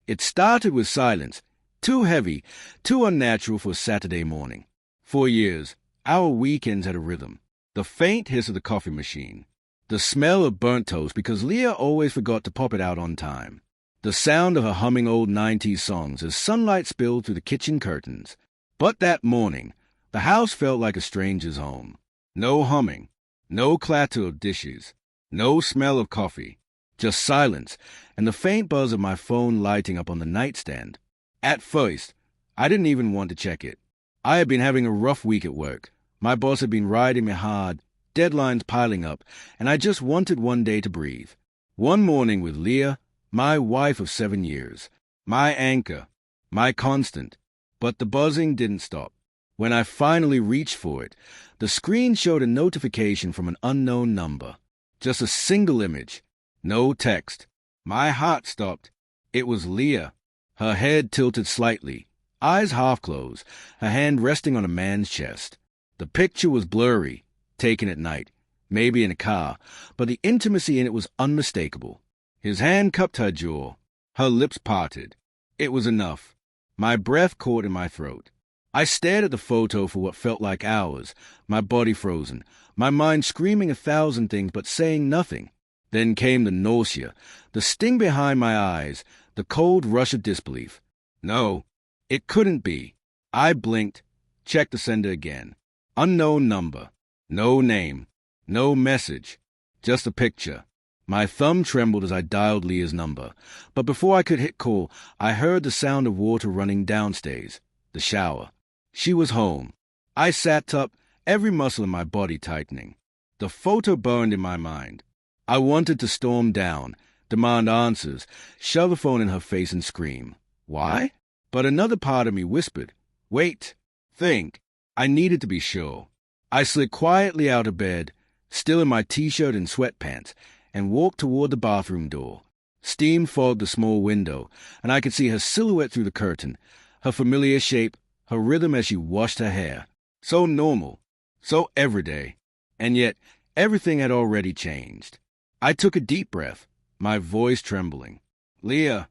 It started with silence, too heavy, too unnatural for a Saturday morning. For years, our weekends had a rhythm. The faint hiss of the coffee machine. The smell of burnt toast because Leah always forgot to pop it out on time. The sound of her humming old 90s songs as sunlight spilled through the kitchen curtains. But that morning, the house felt like a stranger's home. No humming, no clatter of dishes, no smell of coffee, just silence and the faint buzz of my phone lighting up on the nightstand. At first, I didn't even want to check it. I had been having a rough week at work. My boss had been riding me hard, deadlines piling up, and I just wanted one day to breathe. One morning with Leah, my wife of 7 years, my anchor, my constant. But the buzzing didn't stop. When I finally reached for it, the screen showed a notification from an unknown number. Just a single image. No text. My heart stopped. It was Leah. Her head tilted slightly, eyes half closed, her hand resting on a man's chest. The picture was blurry, taken at night, maybe in a car, but the intimacy in it was unmistakable. His hand cupped her jaw. Her lips parted. It was enough. My breath caught in my throat. I stared at the photo for what felt like hours, my body frozen, my mind screaming 1,000 things but saying nothing. Then came the nausea, the sting behind my eyes, the cold rush of disbelief. No, it couldn't be. I blinked, checked the sender again. Unknown number. No name. No message. Just a picture. My thumb trembled as I dialed Leah's number, but before I could hit call, I heard the sound of water running downstairs, the shower. She was home. I sat up, every muscle in my body tightening. The photo burned in my mind. I wanted to storm down, demand answers, shove the phone in her face and scream. Why? But another part of me whispered, wait, think. I needed to be sure. I slid quietly out of bed, still in my t-shirt and sweatpants, and walked toward the bathroom door. Steam fogged the small window, and I could see her silhouette through the curtain, her familiar shape, her rhythm as she washed her hair. So normal, so everyday, and yet everything had already changed. I took a deep breath, my voice trembling. Leah.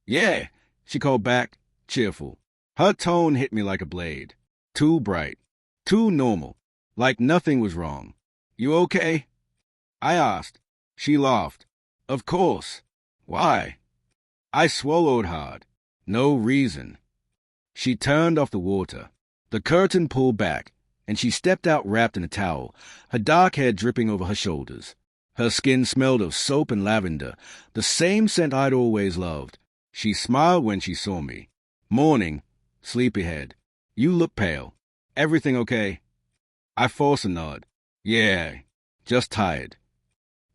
Yeah, she called back, cheerful. Her tone hit me like a blade. Too bright, too normal, like nothing was wrong. You okay? I asked. She laughed. Of course. Why? I swallowed hard. No reason. She turned off the water. The curtain pulled back, and she stepped out wrapped in a towel, her dark hair dripping over her shoulders. Her skin smelled of soap and lavender, the same scent I'd always loved. She smiled when she saw me. Morning, sleepyhead. You look pale. Everything okay? I forced a nod. Yeah, just tired.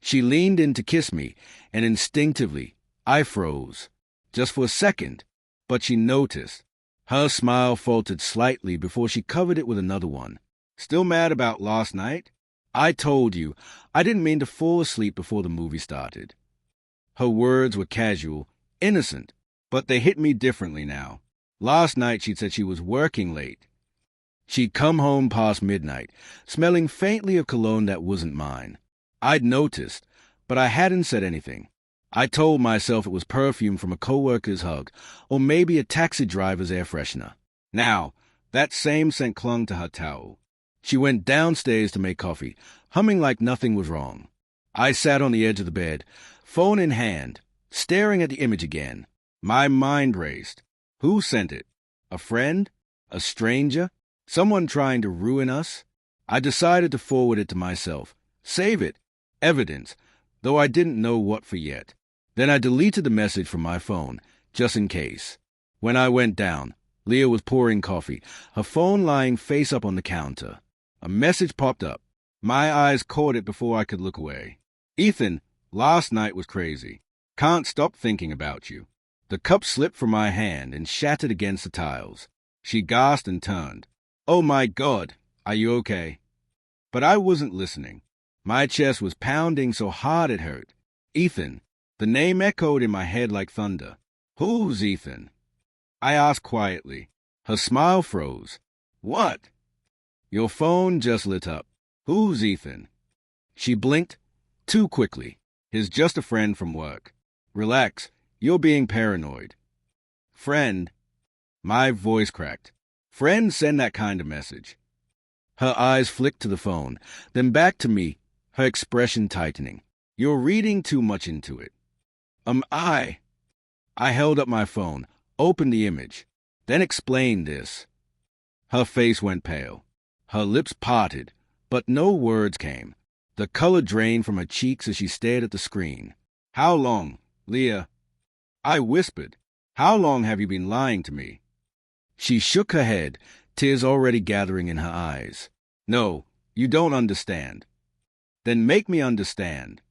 She leaned in to kiss me, and instinctively, I froze. Just for a second, but she noticed. Her smile faltered slightly before she covered it with another one. Still mad about last night? I told you, I didn't mean to fall asleep before the movie started. Her words were casual, innocent, but they hit me differently now. Last night she'd said she was working late. She'd come home past midnight, smelling faintly of cologne that wasn't mine. I'd noticed, but I hadn't said anything. I told myself it was perfume from a coworker's hug, or maybe a taxi driver's air freshener. Now, that same scent clung to her towel. She went downstairs to make coffee, humming like nothing was wrong. I sat on the edge of the bed, phone in hand, staring at the image again. My mind raced. Who sent it? A friend? A stranger? Someone trying to ruin us? I decided to forward it to myself. Save it. Evidence, though I didn't know what for yet. Then I deleted the message from my phone, just in case. When I went down, Leah was pouring coffee, her phone lying face up on the counter. A message popped up. My eyes caught it before I could look away. Ethan, last night was crazy. Can't stop thinking about you. The cup slipped from my hand and shattered against the tiles. She gasped and turned. Oh my God, are you okay? But I wasn't listening. My chest was pounding so hard it hurt. Ethan. The name echoed in my head like thunder. Who's Ethan? I asked quietly. Her smile froze. What? Your phone just lit up. Who's Ethan? She blinked, too quickly. He's just a friend from work. Relax. You're being paranoid. Friend. My voice cracked. Friend, send that kind of message. Her eyes flicked to the phone, then back to me, her expression tightening. You're reading too much into it. I held up my phone, opened the image, then explained this. Her face went pale. Her lips parted, but no words came. The color drained from her cheeks as she stared at the screen. How long, Leah? I whispered. How long have you been lying to me? She shook her head, tears already gathering in her eyes. No, you don't understand. Then make me understand.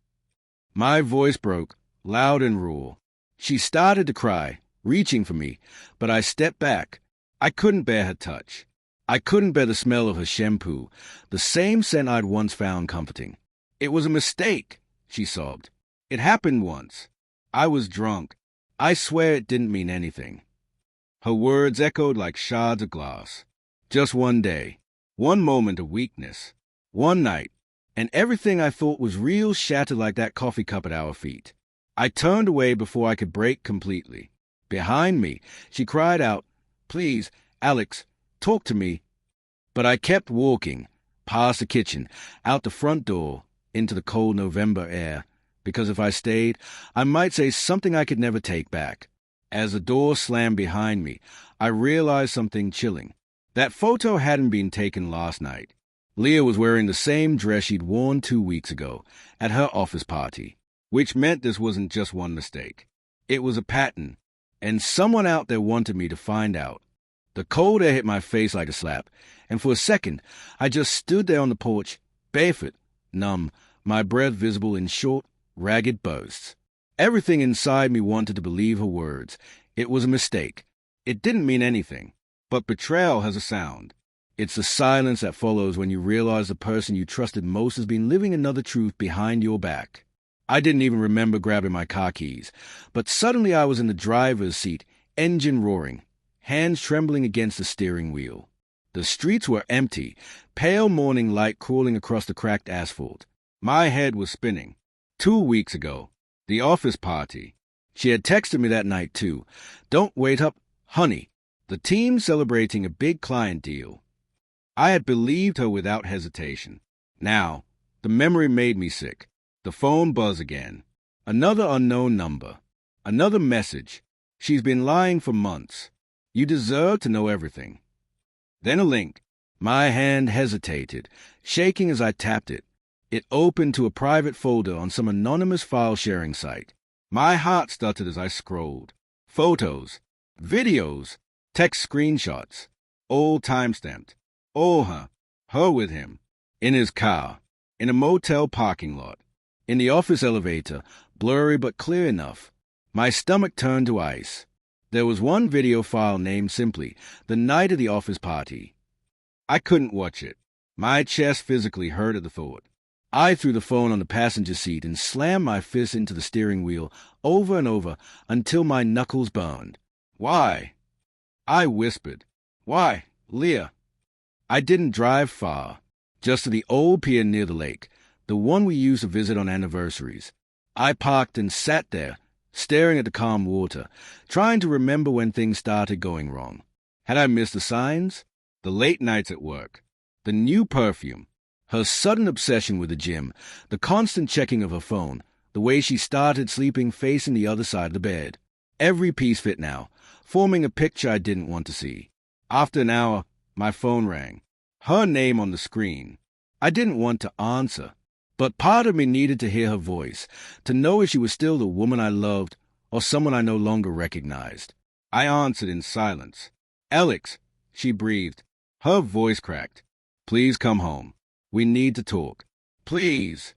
My voice broke, loud and raw. She started to cry, reaching for me, but I stepped back. I couldn't bear her touch. I couldn't bear the smell of her shampoo, the same scent I'd once found comforting. It was a mistake, she sobbed. It happened once. I was drunk. I swear it didn't mean anything. Her words echoed like shards of glass. Just one day, one moment of weakness, one night, and everything I thought was real shattered like that coffee cup at our feet. I turned away before I could break completely. Behind me, she cried out, "Please, Alex, talk to me." But I kept walking, past the kitchen, out the front door, into the cold November air, because if I stayed, I might say something I could never take back. As the door slammed behind me, I realized something chilling. That photo hadn't been taken last night. Leah was wearing the same dress she'd worn 2 weeks ago, at her office party, which meant this wasn't just one mistake. It was a pattern, and someone out there wanted me to find out. The cold air hit my face like a slap, and for a second, I just stood there on the porch, barefoot, numb, my breath visible in short, ragged bursts. Everything inside me wanted to believe her words. It was a mistake. It didn't mean anything. But betrayal has a sound. It's the silence that follows when you realize the person you trusted most has been living another truth behind your back. I didn't even remember grabbing my car keys, but suddenly I was in the driver's seat, engine roaring, hands trembling against the steering wheel. The streets were empty, pale morning light crawling across the cracked asphalt. My head was spinning. 2 weeks ago, the office party. She had texted me that night, too. "Don't wait up, honey. The team's celebrating a big client deal." I had believed her without hesitation. Now, the memory made me sick. The phone buzzed again. Another unknown number. Another message. "She's been lying for months. You deserve to know everything." Then a link. My hand hesitated, shaking as I tapped it. It opened to a private folder on some anonymous file-sharing site. My heart stuttered as I scrolled. Photos, videos, text screenshots, all time-stamped. All her with him, in his car, in a motel parking lot, in the office elevator, blurry but clear enough. My stomach turned to ice. There was one video file named simply, "The Night of the Office Party." I couldn't watch it. My chest physically hurt at the thought. I threw the phone on the passenger seat and slammed my fist into the steering wheel over and over until my knuckles burned. "Why?" I whispered. "Why, Leah?" I didn't drive far, just to the old pier near the lake, the one we used to visit on anniversaries. I parked and sat there, staring at the calm water, trying to remember when things started going wrong. Had I missed the signs? The late nights at work, the new perfume, her sudden obsession with the gym, the constant checking of her phone, the way she started sleeping facing the other side of the bed. Every piece fit now, forming a picture I didn't want to see. After an hour, my phone rang. Her name on the screen. I didn't want to answer, but part of me needed to hear her voice, to know if she was still the woman I loved or someone I no longer recognized. I answered in silence. "Alex," she breathed. Her voice cracked. "Please come home. We need to talk. Please."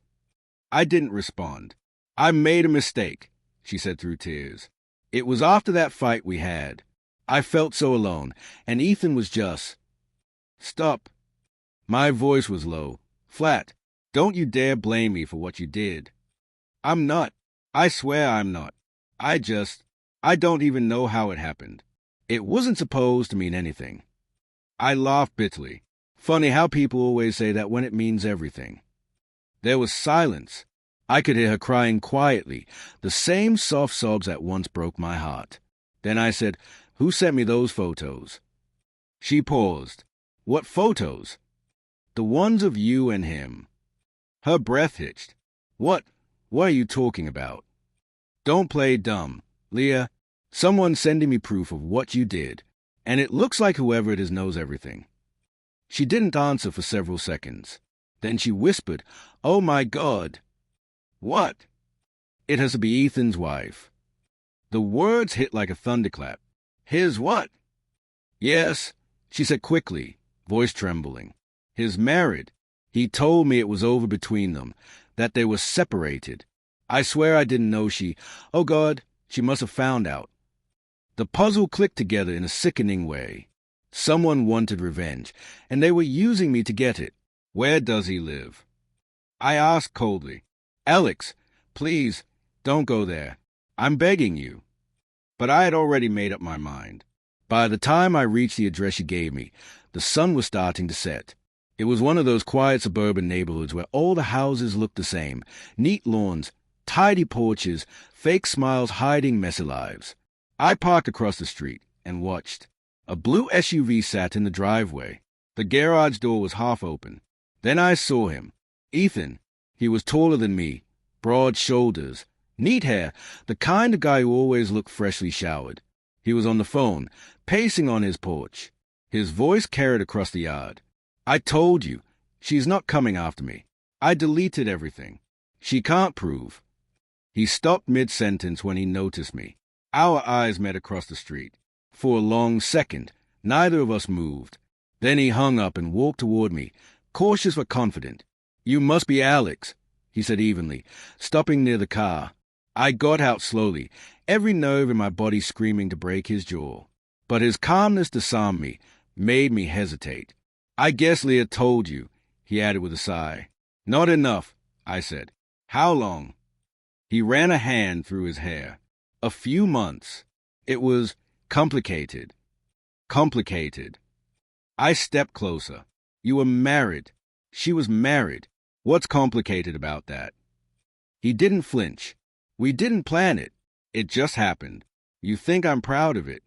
I didn't respond. "I made a mistake," she said through tears. "It was after that fight we had. I felt so alone, and Ethan was just..." "Stop." My voice was low, flat. "Don't you dare blame me for what you did. I'm not. I swear I'm not. I don't even know how it happened. It wasn't supposed to mean anything." I laughed bitterly. Funny how people always say that when it means everything. There was silence. I could hear her crying quietly, the same soft sobs that once broke my heart. Then I said, "Who sent me those photos?" She paused. "What photos?" "The ones of you and him." Her breath hitched. What are you talking about?" "Don't play dumb, Leah. Someone's sending me proof of what you did, and it looks like whoever it is knows everything." She didn't answer for several seconds. Then she whispered, "Oh my God." "What?" "It has to be Ethan's wife." The words hit like a thunderclap. "His what?" "Yes," she said quickly, voice trembling. "His married. He told me it was over between them, that they were separated. I swear I didn't know she... Oh, God, she must have found out." The puzzle clicked together in a sickening way. Someone wanted revenge, and they were using me to get it. "Where does he live?" I asked coldly. "Alex, please, don't go there. I'm begging you." But I had already made up my mind. By the time I reached the address she gave me, the sun was starting to set. It was one of those quiet suburban neighborhoods where all the houses looked the same. Neat lawns, tidy porches, fake smiles hiding messy lives. I parked across the street and watched. A blue SUV sat in the driveway. The garage door was half open. Then I saw him. Ethan. He was taller than me, broad shoulders, neat hair, the kind of guy who always looked freshly showered. He was on the phone, pacing on his porch. His voice carried across the yard. "I told you, she's not coming after me. I deleted everything. She can't prove." He stopped mid-sentence when he noticed me. Our eyes met across the street. For a long second, neither of us moved. Then he hung up and walked toward me, cautious but confident. "You must be Alex," he said evenly, stopping near the car. I got out slowly, every nerve in my body screaming to break his jaw. But his calmness disarmed me, made me hesitate. "I guess Leah told you," he added with a sigh. "Not enough," I said. "How long?" He ran a hand through his hair. "A few months. It was complicated." Complicated. I stepped closer. "You were married. She was married. What's complicated about that?" He didn't flinch. "We didn't plan it. It just happened. You think I'm proud of it?"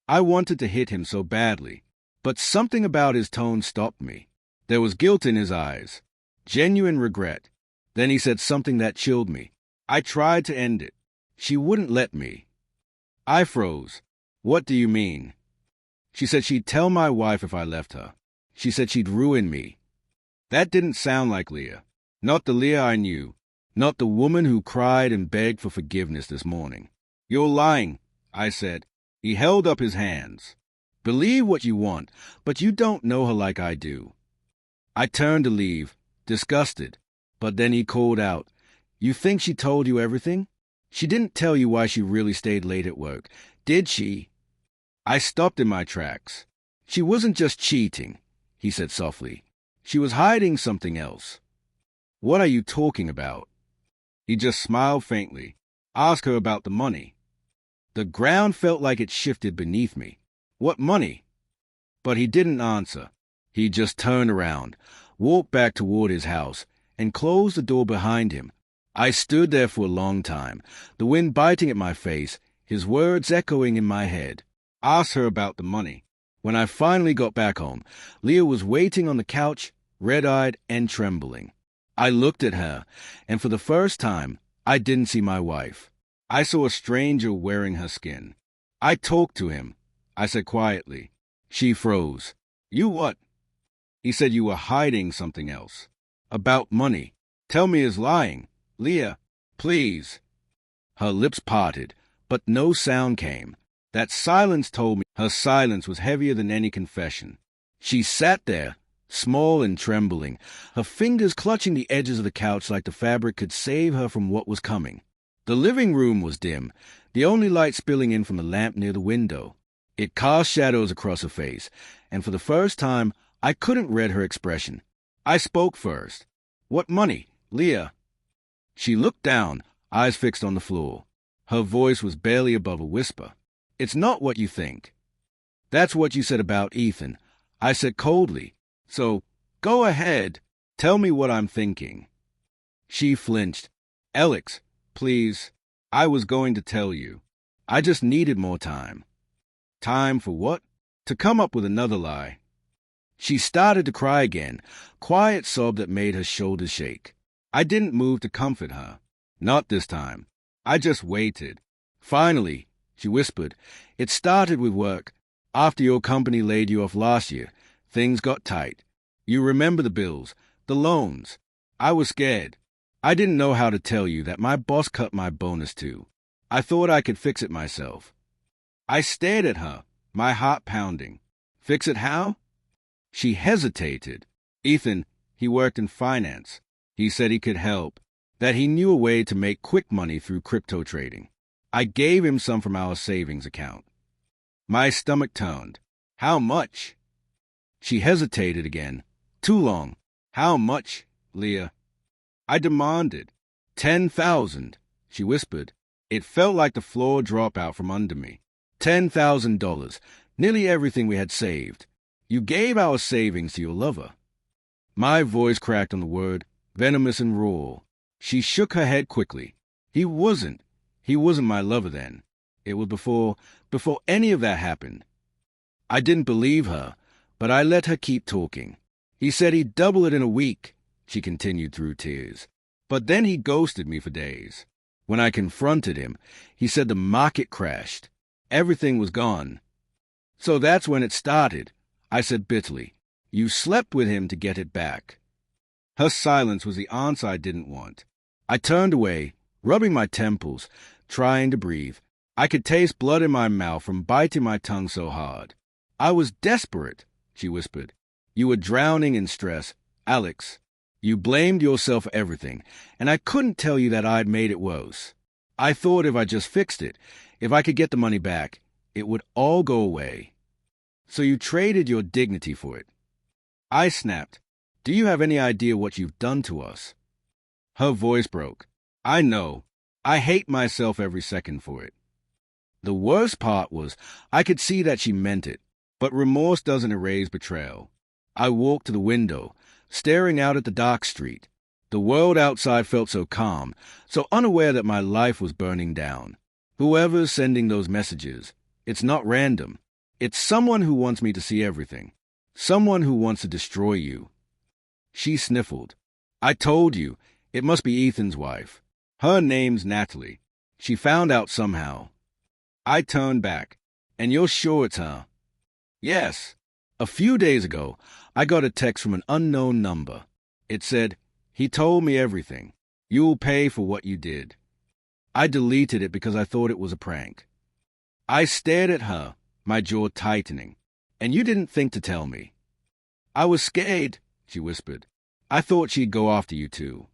I wanted to hit him so badly, but something about his tone stopped me. There was guilt in his eyes, genuine regret. Then he said something that chilled me. I tried to end it. She wouldn't let me. I froze. "What do you mean?" She said she'd tell my wife if I left her. She said she'd ruin me. That didn't sound like Leah. Not the Leah I knew. Not the woman who cried and begged for forgiveness this morning. "You're lying," I said. He held up his hands. "Believe what you want, but you don't know her like I do." I turned to leave, disgusted. But then he called out, "You think she told you everything? She didn't tell you why she really stayed late at work, did she?" I stopped in my tracks. "She wasn't just cheating," he said softly. "She was hiding something else." "What are you talking about?" He just smiled faintly. "Ask her about the money." The ground felt like it shifted beneath me. "What money?" But he didn't answer. He just turned around, walked back toward his house, and closed the door behind him. I stood there for a long time, the wind biting at my face, his words echoing in my head. Ask her about the money. When I finally got back home, Leah was waiting on the couch, red-eyed and trembling. I looked at her, and for the first time, I didn't see my wife. I saw a stranger wearing her skin. I talked to him. I said quietly. She froze. "You what?" He said you were hiding something else. "About money. Tell me is lying. Leah, please." Her lips parted, but no sound came. That silence told me her silence was heavier than any confession. She sat there, small and trembling, her fingers clutching the edges of the couch like the fabric could save her from what was coming. The living room was dim, the only light spilling in from the lamp near the window. It cast shadows across her face, and for the first time, I couldn't read her expression. I spoke first. "What money, Leah?" She looked down, eyes fixed on the floor. Her voice was barely above a whisper. "It's not what you think." "That's what you said about Ethan." I said coldly. "So, go ahead. Tell me what I'm thinking." She flinched, Alex, please. I was going to tell you. I just needed more time. Time for what? To come up with another lie. She started to cry again, quiet sob that made her shoulders shake. I didn't move to comfort her. Not this time. I just waited. Finally, she whispered, it started with work. After your company laid you off last year, things got tight. You remember the bills, the loans. I was scared. I didn't know how to tell you that my boss cut my bonus too. I thought I could fix it myself. I stared at her, my heart pounding. Fix it how? She hesitated. Ethan, he worked in finance. He said he could help, that he knew a way to make quick money through crypto trading. I gave him some from our savings account. My stomach turned. How much? She hesitated again. Too long. How much, Leah? I demanded. 10,000, she whispered. It felt like the floor dropped out from under me. $10,000, nearly everything we had saved. You gave our savings to your lover. My voice cracked on the word, venomous and raw. She shook her head quickly. He wasn't my lover then. It was before any of that happened. I didn't believe her, but I let her keep talking. He said he'd double it in a week, she continued through tears. But then he ghosted me for days. When I confronted him, he said the market crashed. Everything was gone. So that's when it started, I said bitterly. You slept with him to get it back. Her silence was the answer I didn't want. I turned away, rubbing my temples, trying to breathe. I could taste blood in my mouth from biting my tongue so hard. I was desperate, she whispered. You were drowning in stress. Alex, you blamed yourself for everything, and I couldn't tell you that I'd made it worse. I thought if I just fixed it, if I could get the money back, it would all go away. So you traded your dignity for it. I snapped. Do you have any idea what you've done to us? Her voice broke. I know. I hate myself every second for it. The worst part was I could see that she meant it, but remorse doesn't erase betrayal. I walked to the window, staring out at the dark street. The world outside felt so calm, so unaware that my life was burning down. Whoever's sending those messages, it's not random. It's someone who wants me to see everything. Someone who wants to destroy you. She sniffled. I told you, it must be Ethan's wife. Her name's Natalie. She found out somehow. I turned back. And you're sure it's her? Yes. A few days ago, I got a text from an unknown number. It said, he told me everything. You'll pay for what you did. I deleted it because I thought it was a prank. I stared at her, my jaw tightening. And you didn't think to tell me. I was scared, she whispered. I thought she'd go after you too.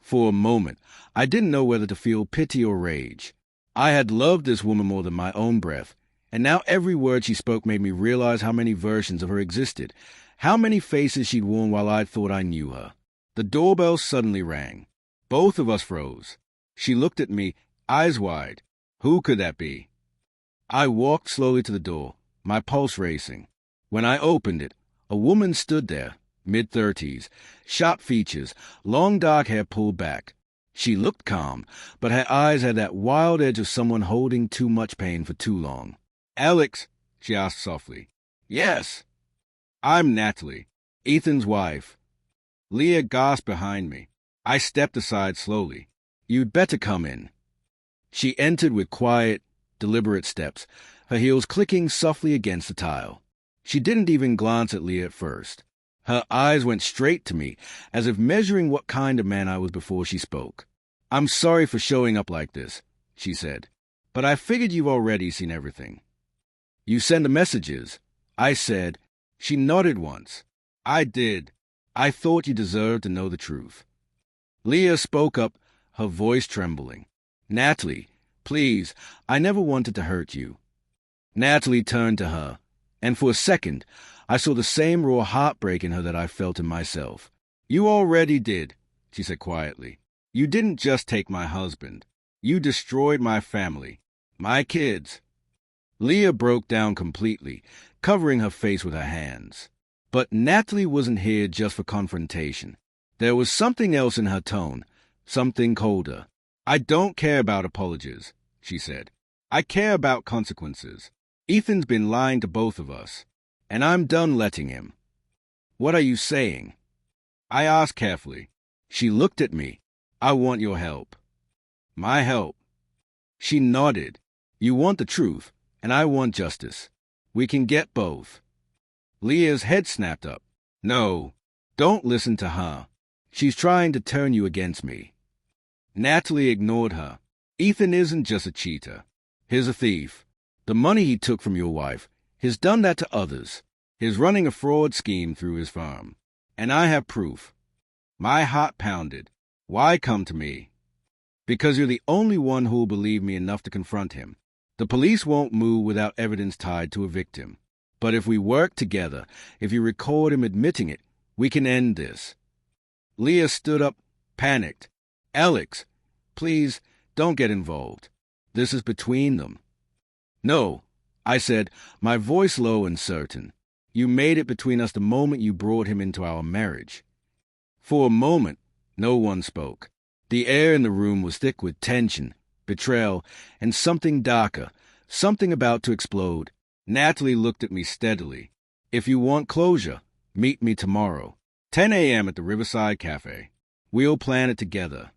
For a moment, I didn't know whether to feel pity or rage. I had loved this woman more than my own breath, and now every word she spoke made me realize how many versions of her existed, how many faces she'd worn while I thought I knew her. The doorbell suddenly rang. Both of us froze. She looked at me, eyes wide. Who could that be? I walked slowly to the door, my pulse racing. When I opened it, a woman stood there, mid-30s, sharp features, long dark hair pulled back. She looked calm, but her eyes had that wild edge of someone holding too much pain for too long. Alex, she asked softly. Yes. I'm Natalie, Ethan's wife. Leah gasped behind me. I stepped aside slowly. You'd better come in. She entered with quiet, deliberate steps, her heels clicking softly against the tile. She didn't even glance at Leah at first. Her eyes went straight to me, as if measuring what kind of man I was before she spoke. I'm sorry for showing up like this, she said, but I figured you've already seen everything. You send the messages, I said. She nodded once. I did. I thought you deserved to know the truth. Leah spoke up, her voice trembling. Natalie, please, I never wanted to hurt you. Natalie turned to her, and for a second, I saw the same raw heartbreak in her that I felt in myself. You already did, she said quietly. You didn't just take my husband. You destroyed my family, my kids. Leah broke down completely, covering her face with her hands. But Natalie wasn't here just for confrontation. There was something else in her tone, something colder. I don't care about apologies, she said. I care about consequences. Ethan's been lying to both of us, and I'm done letting him. What are you saying? I asked carefully. She looked at me. I want your help. My help? She nodded. You want the truth, and I want justice. We can get both. Leah's head snapped up. No, don't listen to her. She's trying to turn you against me. Natalie ignored her. Ethan isn't just a cheater. He's a thief. The money he took from your wife, he's done that to others. He's running a fraud scheme through his firm. And I have proof. My heart pounded. Why come to me? Because you're the only one who'll believe me enough to confront him. The police won't move without evidence tied to a victim. But if we work together, if you record him admitting it, we can end this. Leah stood up, panicked. Alex, please, don't get involved. This is between them. No, I said, my voice low and certain. You made it between us the moment you brought him into our marriage. For a moment, no one spoke. The air in the room was thick with tension, betrayal, and something darker, something about to explode. Natalie looked at me steadily. If you want closure, meet me tomorrow. 10 a.m. at the Riverside Cafe. We'll plan it together.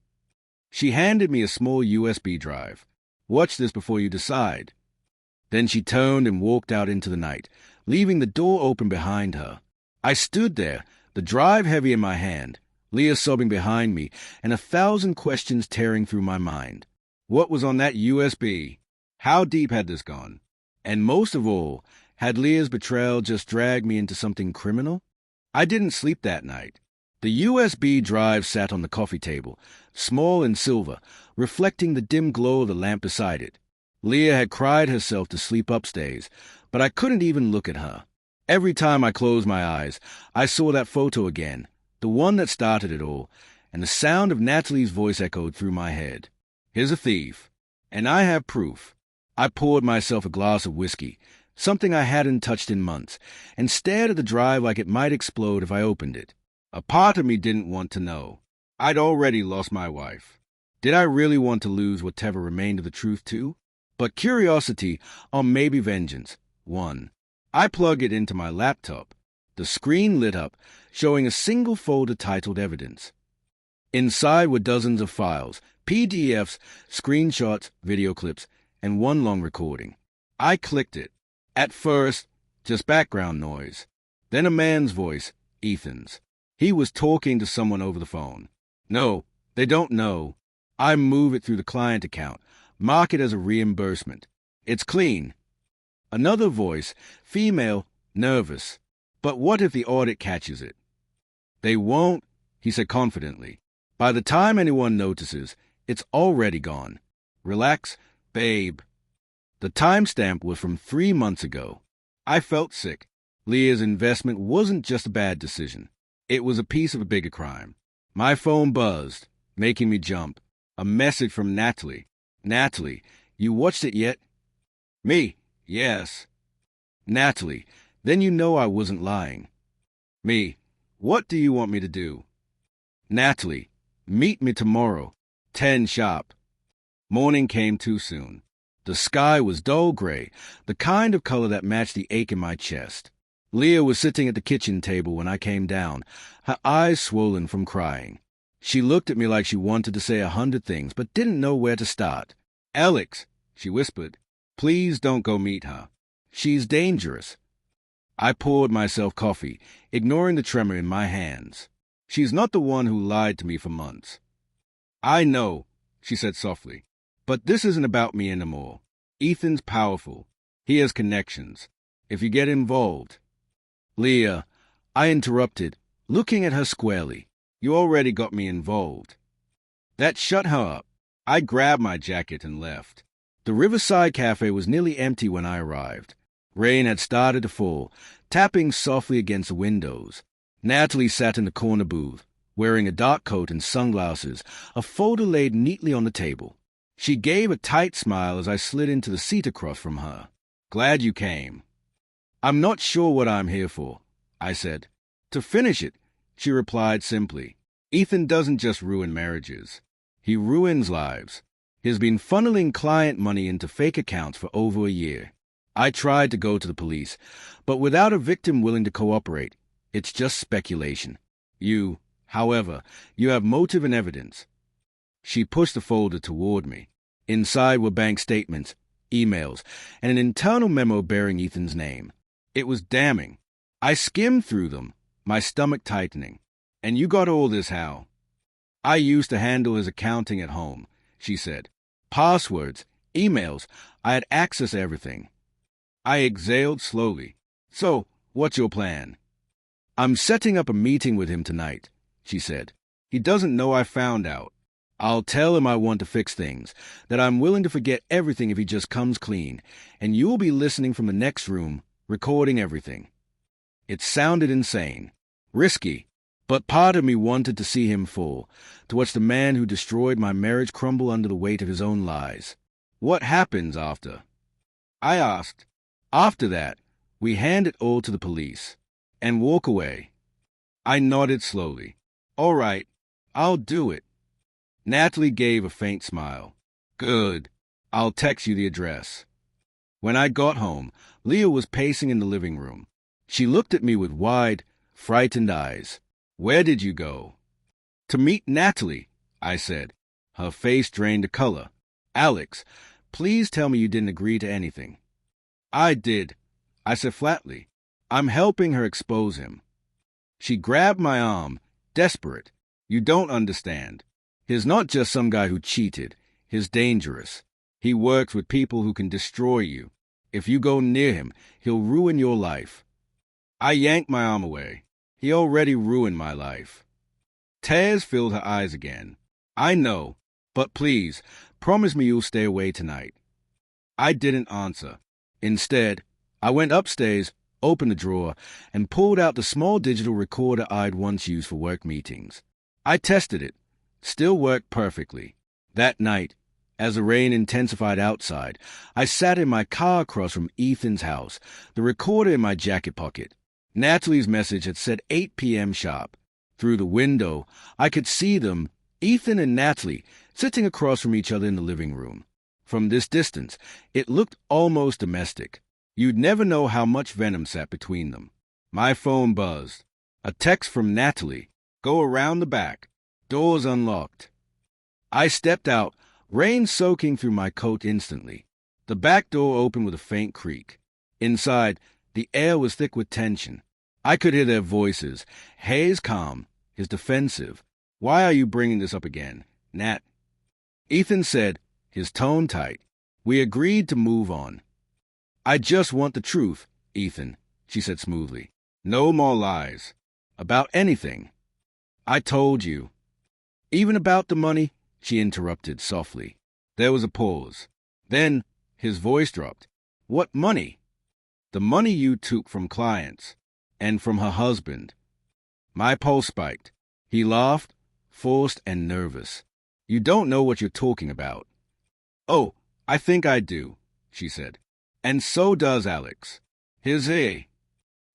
She handed me a small USB drive. Watch this before you decide. Then she turned and walked out into the night, leaving the door open behind her. I stood there, the drive heavy in my hand, Leah sobbing behind me, and 1,000 questions tearing through my mind. What was on that USB? How deep had this gone? And most of all, had Leah's betrayal just dragged me into something criminal? I didn't sleep that night. The USB drive sat on the coffee table, small and silver, reflecting the dim glow of the lamp beside it. Leah had cried herself to sleep upstairs, but I couldn't even look at her. Every time I closed my eyes, I saw that photo again, the one that started it all, and the sound of Natalie's voice echoed through my head. Here's a thief, and I have proof. I poured myself a glass of whiskey, something I hadn't touched in months, and stared at the drive like it might explode if I opened it. A part of me didn't want to know. I'd already lost my wife. Did I really want to lose whatever remained of the truth, too? But curiosity, or maybe vengeance, won. I plugged it into my laptop. The screen lit up, showing a single folder titled Evidence. Inside were dozens of files, PDFs, screenshots, video clips, and one long recording. I clicked it. At first, just background noise. Then a man's voice, Ethan's. He was talking to someone over the phone. No, they don't know. I move it through the client account, mark it as a reimbursement. It's clean. Another voice, female, nervous. But what if the audit catches it? They won't, he said confidently. By the time anyone notices, it's already gone. Relax, babe. The timestamp was from 3 months ago. I felt sick. Leah's investment wasn't just a bad decision. It was a piece of a bigger crime. My phone buzzed, making me jump. A message from Natalie. Natalie, you watched it yet? Me, yes. Natalie, then you know I wasn't lying. Me, what do you want me to do? Natalie, meet me tomorrow, 10 sharp. Morning came too soon. The sky was dull gray, the kind of color that matched the ache in my chest. Leah was sitting at the kitchen table when I came down, her eyes swollen from crying. She looked at me like she wanted to say 100 things, but didn't know where to start. Alex, she whispered, please don't go meet her. She's dangerous. I poured myself coffee, ignoring the tremor in my hands. She's not the one who lied to me for months. I know, she said softly, but this isn't about me anymore. Ethan's powerful. He has connections. If you get involved... Leah, I interrupted, looking at her squarely. You already got me involved. That shut her up. I grabbed my jacket and left. The Riverside Cafe was nearly empty when I arrived. Rain had started to fall, tapping softly against the windows. Natalie sat in the corner booth, wearing a dark coat and sunglasses, a folder laid neatly on the table. She gave a tight smile as I slid into the seat across from her. Glad you came. I'm not sure what I'm here for, I said. To finish it, she replied simply. Ethan doesn't just ruin marriages. He ruins lives. He's been funneling client money into fake accounts for over a year. I tried to go to the police, but without a victim willing to cooperate, it's just speculation. However, you have motive and evidence. She pushed the folder toward me. Inside were bank statements, emails, and an internal memo bearing Ethan's name. It was damning. I skimmed through them, my stomach tightening. And you got all this how? I used to handle his accounting at home, she said. Passwords, emails, I had access to everything. I exhaled slowly. So, what's your plan? I'm setting up a meeting with him tonight, she said. He doesn't know I found out. I'll tell him I want to fix things, that I'm willing to forget everything if he just comes clean, and you'll be listening from the next room, recording everything. It sounded insane, risky, but part of me wanted to see him fall, to watch the man who destroyed my marriage crumble under the weight of his own lies. What happens after? I asked. After that, we hand it all to the police, and walk away. I nodded slowly. All right, I'll do it. Natalie gave a faint smile. Good. I'll text you the address. When I got home, Leah was pacing in the living room. She looked at me with wide, frightened eyes. Where did you go? To meet Natalie, I said. Her face drained a color. Alex, please tell me you didn't agree to anything. I did, I said flatly. I'm helping her expose him. She grabbed my arm, desperate. You don't understand. He's not just some guy who cheated. He's dangerous. He works with people who can destroy you. If you go near him, he'll ruin your life. I yanked my arm away. He already ruined my life. Tears filled her eyes again. I know, but please, promise me you'll stay away tonight. I didn't answer. Instead, I went upstairs, opened the drawer, and pulled out the small digital recorder I'd once used for work meetings. I tested it. Still worked perfectly. That night, as the rain intensified outside, I sat in my car across from Ethan's house, the recorder in my jacket pocket. Natalie's message had said 8 p.m. sharp. Through the window, I could see them, Ethan and Natalie, sitting across from each other in the living room. From this distance, it looked almost domestic. You'd never know how much venom sat between them. My phone buzzed. A text from Natalie. Go around the back. Doors unlocked. I stepped out, rain soaking through my coat instantly. The back door opened with a faint creak. Inside, the air was thick with tension. I could hear their voices. Hayes calm, his defensive. Why are you bringing this up again, Nat? Ethan said, his tone tight. We agreed to move on. I just want the truth, Ethan, she said smoothly. No more lies. About anything. I told you. Even about the money? She interrupted softly. There was a pause. Then his voice dropped. What money? The money you took from clients. And from her husband. My pulse spiked. He laughed, forced and nervous. You don't know what you're talking about. Oh, I think I do, she said. And so does Alex. His A.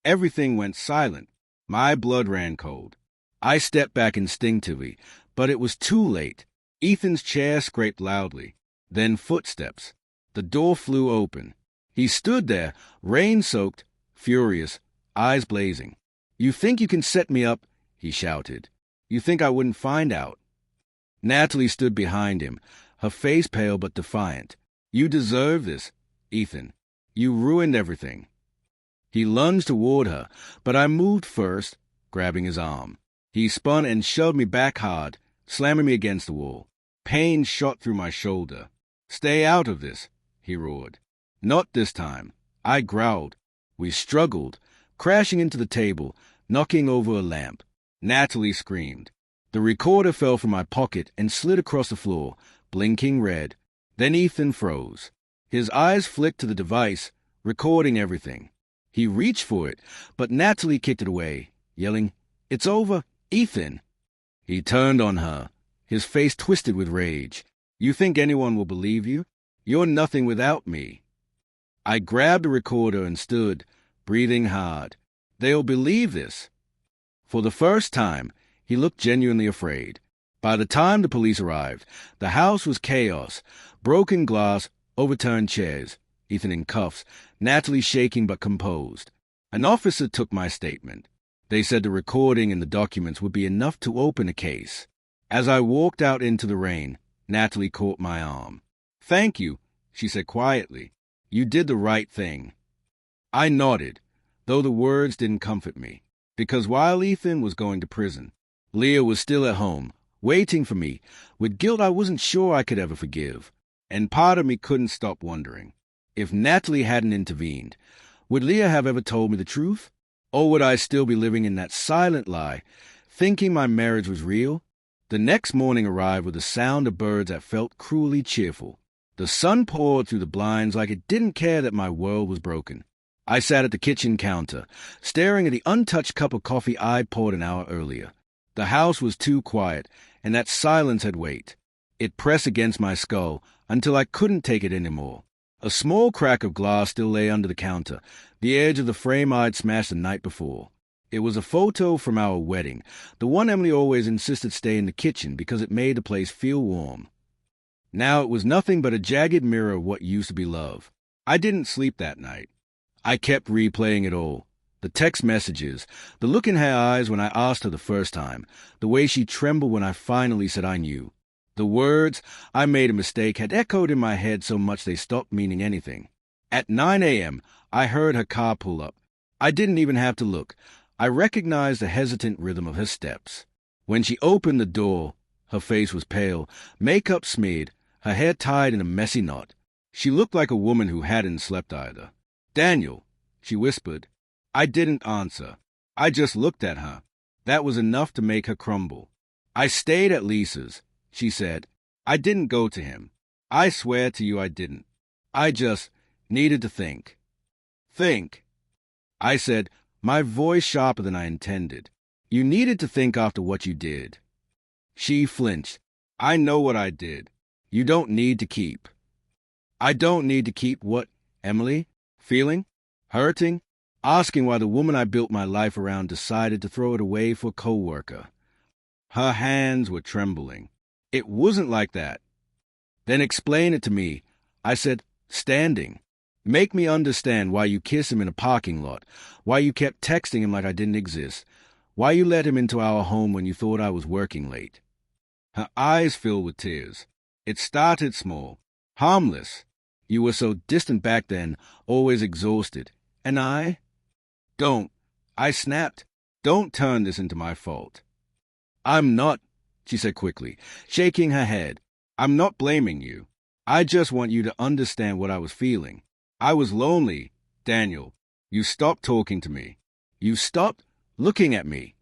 Everything went silent. My blood ran cold. I stepped back instinctively, but it was too late. Ethan's chair scraped loudly. Then footsteps. The door flew open. He stood there, rain-soaked, furious, eyes blazing. You think you can set me up? He shouted. You think I wouldn't find out? Natalie stood behind him, her face pale but defiant. You deserve this, Ethan. You ruined everything. He lunged toward her, but I moved first, grabbing his arm. He spun and shoved me back hard, slamming me against the wall. Pain shot through my shoulder. Stay out of this, he roared. Not this time. I growled. We struggled, crashing into the table, knocking over a lamp. Natalie screamed. The recorder fell from my pocket and slid across the floor, blinking red. Then Ethan froze. His eyes flicked to the device, recording everything. He reached for it, but Natalie kicked it away, yelling, It's over, Ethan. He turned on her, his face twisted with rage. You think anyone will believe you? You're nothing without me. I grabbed the recorder and stood, breathing hard. They'll believe this. For the first time, he looked genuinely afraid. By the time the police arrived, the house was chaos. Broken glass, overturned chairs, Ethan in cuffs, Natalie shaking but composed. An officer took my statement. They said the recording and the documents would be enough to open a case. As I walked out into the rain, Natalie caught my arm. "Thank you," she said quietly. "You did the right thing." I nodded, though the words didn't comfort me, because while Ethan was going to prison, Leah was still at home, waiting for me, with guilt I wasn't sure I could ever forgive. And part of me couldn't stop wondering, if Natalie hadn't intervened, would Leah have ever told me the truth? Or would I still be living in that silent lie, thinking my marriage was real? The next morning arrived with the sound of birds that felt cruelly cheerful. The sun poured through the blinds like it didn't care that my world was broken. I sat at the kitchen counter, staring at the untouched cup of coffee I poured an hour earlier. The house was too quiet, and that silence had weight. It pressed against my skull until I couldn't take it anymore. A small crack of glass still lay under the counter, the edge of the frame I'd smashed the night before. It was a photo from our wedding, the one Emily always insisted stay in the kitchen because it made the place feel warm. Now it was nothing but a jagged mirror of what used to be love. I didn't sleep that night. I kept replaying it all. The text messages, the look in her eyes when I asked her the first time, the way she trembled when I finally said I knew. The words, "I made a mistake," had echoed in my head so much they stopped meaning anything. At 9 a.m., I heard her car pull up. I didn't even have to look. I recognized the hesitant rhythm of her steps. When she opened the door, her face was pale, makeup smeared, her hair tied in a messy knot. She looked like a woman who hadn't slept either. "Daniel," she whispered. I didn't answer. I just looked at her. That was enough to make her crumble. "I stayed at Lisa's," she said. "I didn't go to him. I swear to you I didn't. I just needed to think." "Think?" I said, my voice sharper than I intended. "You needed to think after what you did." She flinched. "I know what I did. You don't need to keep." "I don't need to keep what, Emily? Feeling? Hurting? Asking why the woman I built my life around decided to throw it away for a co-worker." Her hands were trembling. "It wasn't like that." "Then explain it to me," I said, standing. "Make me understand why you kissed him in a parking lot, why you kept texting him like I didn't exist, why you let him into our home when you thought I was working late." Her eyes filled with tears. "It started small, harmless. You were so distant back then, always exhausted. And I? Don't," I snapped. "Don't turn this into my fault." "I'm not," she said quickly, shaking her head. "I'm not blaming you. I just want you to understand what I was feeling. I was lonely, Daniel. You stopped talking to me. You stopped looking at me."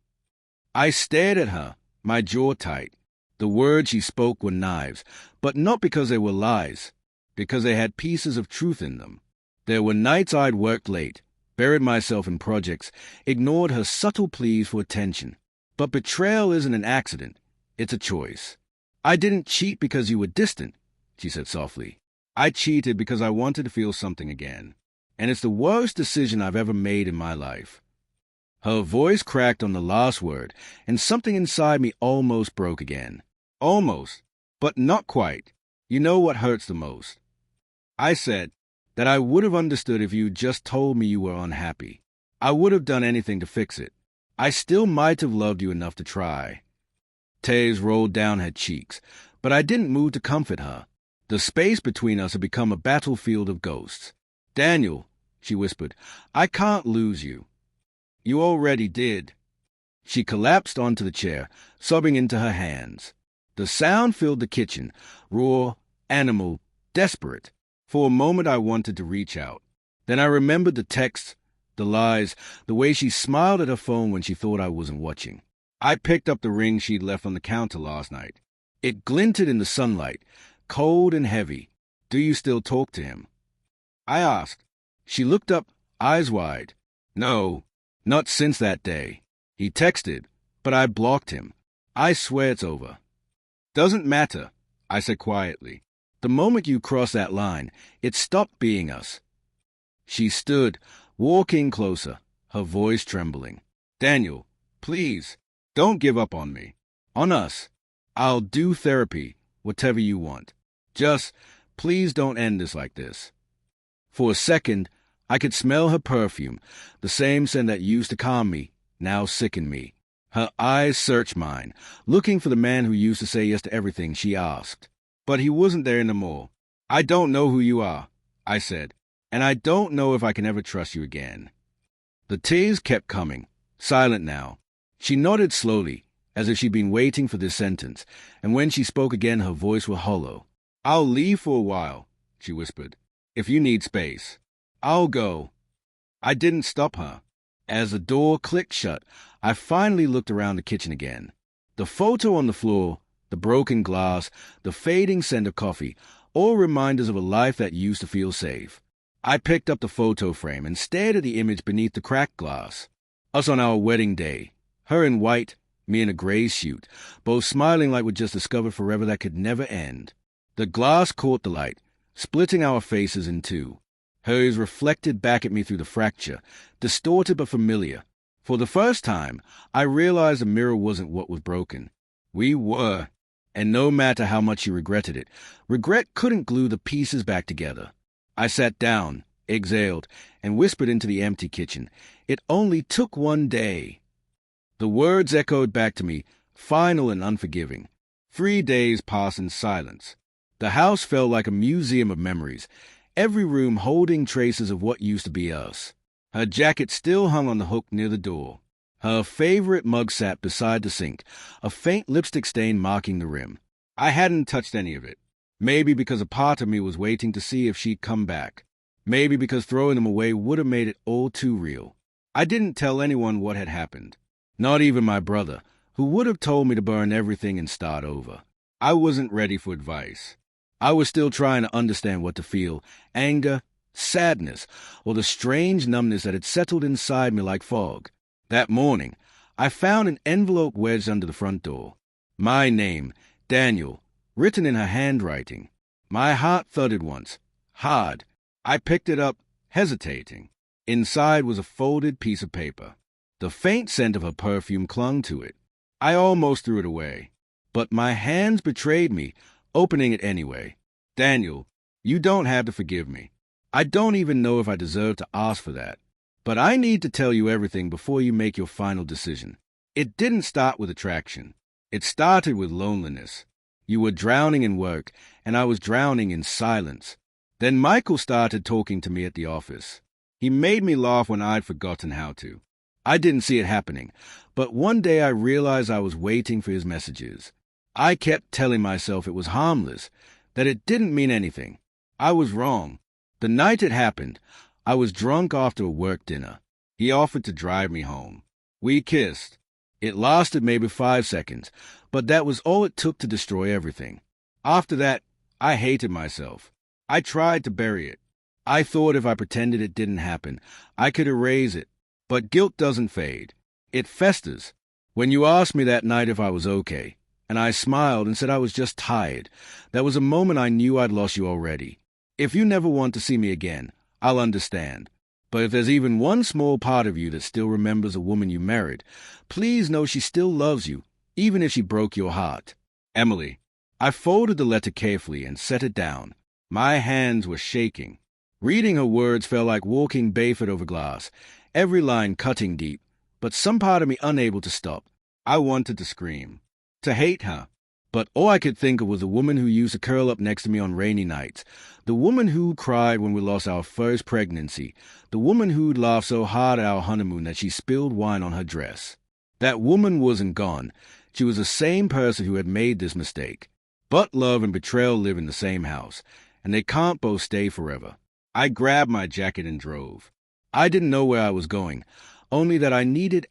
I stared at her, my jaw tight. The words she spoke were knives, but not because they were lies, because they had pieces of truth in them. There were nights I'd worked late, buried myself in projects, ignored her subtle pleas for attention. But betrayal isn't an accident. It's a choice. "I didn't cheat because you were distant," she said softly. "I cheated because I wanted to feel something again. And it's the worst decision I've ever made in my life." Her voice cracked on the last word, and something inside me almost broke again. Almost, but not quite. "You know what hurts the most?" I said, "that I would have understood if you just told me you were unhappy. I would have done anything to fix it. I still might have loved you enough to try." Tears rolled down her cheeks, but I didn't move to comfort her. The space between us had become a battlefield of ghosts. "Daniel," she whispered, "I can't lose you." "You already did." She collapsed onto the chair, sobbing into her hands. The sound filled the kitchen, raw, animal, desperate. For a moment I wanted to reach out. Then I remembered the texts, the lies, the way she smiled at her phone when she thought I wasn't watching. I picked up the ring she'd left on the counter last night. It glinted in the sunlight, cold and heavy. "Do you still talk to him?" I asked. She looked up, eyes wide. "No, not since that day. He texted, but I blocked him. I swear it's over." "Doesn't matter," I said quietly. "The moment you crossed that line, it stopped being us." She stood, walking closer, her voice trembling. "Daniel, please, don't give up on me. On us. I'll do therapy, whatever you want. Just, please don't end this like this. For a second, I could smell her perfume, the same scent that used to calm me, now sickened me. Her eyes searched mine, looking for the man who used to say yes to everything she asked. But he wasn't there anymore. I don't know who you are, I said, and I don't know if I can ever trust you again. The tears kept coming, silent now. She nodded slowly, as if she'd been waiting for this sentence, and when she spoke again her voice was hollow. I'll leave for a while, she whispered, if you need space. I'll go. I didn't stop her. As the door clicked shut, I finally looked around the kitchen again. The photo on the floor, the broken glass, the fading scent of coffee, all reminders of a life that used to feel safe. I picked up the photo frame and stared at the image beneath the cracked glass. Us on our wedding day, her in white, me in a gray suit, both smiling like we'd just discovered forever that could never end. The glass caught the light, splitting our faces in two. Hers reflected back at me through the fracture, distorted but familiar. For the first time, I realized the mirror wasn't what was broken. We were. And no matter how much she regretted it, regret couldn't glue the pieces back together. I sat down, exhaled, and whispered into the empty kitchen. It only took one day. The words echoed back to me, final and unforgiving. 3 days passed in silence. The house felt like a museum of memories, every room holding traces of what used to be us. Her jacket still hung on the hook near the door. Her favorite mug sat beside the sink, a faint lipstick stain marking the rim. I hadn't touched any of it. Maybe because a part of me was waiting to see if she'd come back. Maybe because throwing them away would have made it all too real. I didn't tell anyone what had happened. Not even my brother, who would have told me to burn everything and start over. I wasn't ready for advice. I was still trying to understand what to feel, anger, sadness, or the strange numbness that had settled inside me like fog. That morning, I found an envelope wedged under the front door. My name, Daniel, written in her handwriting. My heart thudded once, hard. I picked it up, hesitating. Inside was a folded piece of paper. The faint scent of her perfume clung to it. I almost threw it away. But my hands betrayed me, opening it anyway. Daniel, you don't have to forgive me. I don't even know if I deserve to ask for that. But I need to tell you everything before you make your final decision. It didn't start with attraction. It started with loneliness. You were drowning in work, and I was drowning in silence. Then Michael started talking to me at the office. He made me laugh when I'd forgotten how to. I didn't see it happening, but one day I realized I was waiting for his messages. I kept telling myself it was harmless, that it didn't mean anything. I was wrong. The night it happened, I was drunk after a work dinner. He offered to drive me home. We kissed. It lasted maybe 5 seconds, but that was all it took to destroy everything. After that, I hated myself. I tried to bury it. I thought if I pretended it didn't happen, I could erase it. But guilt doesn't fade. It festers. When you asked me that night if I was okay, and I smiled and said I was just tired, that was a moment I knew I'd lost you already. If you never want to see me again, I'll understand. But if there's even one small part of you that still remembers a woman you married, please know she still loves you, even if she broke your heart. Emily. I folded the letter carefully and set it down. My hands were shaking. Reading her words felt like walking barefoot over glass, every line cutting deep, but some part of me unable to stop. I wanted to scream, to hate her. But all I could think of was the woman who used to curl up next to me on rainy nights, the woman who cried when we lost our first pregnancy, the woman who'd laughed so hard at our honeymoon that she spilled wine on her dress. That woman wasn't gone. She was the same person who had made this mistake. But love and betrayal live in the same house, and they can't both stay forever. I grabbed my jacket and drove. I didn't know where I was going, only that I needed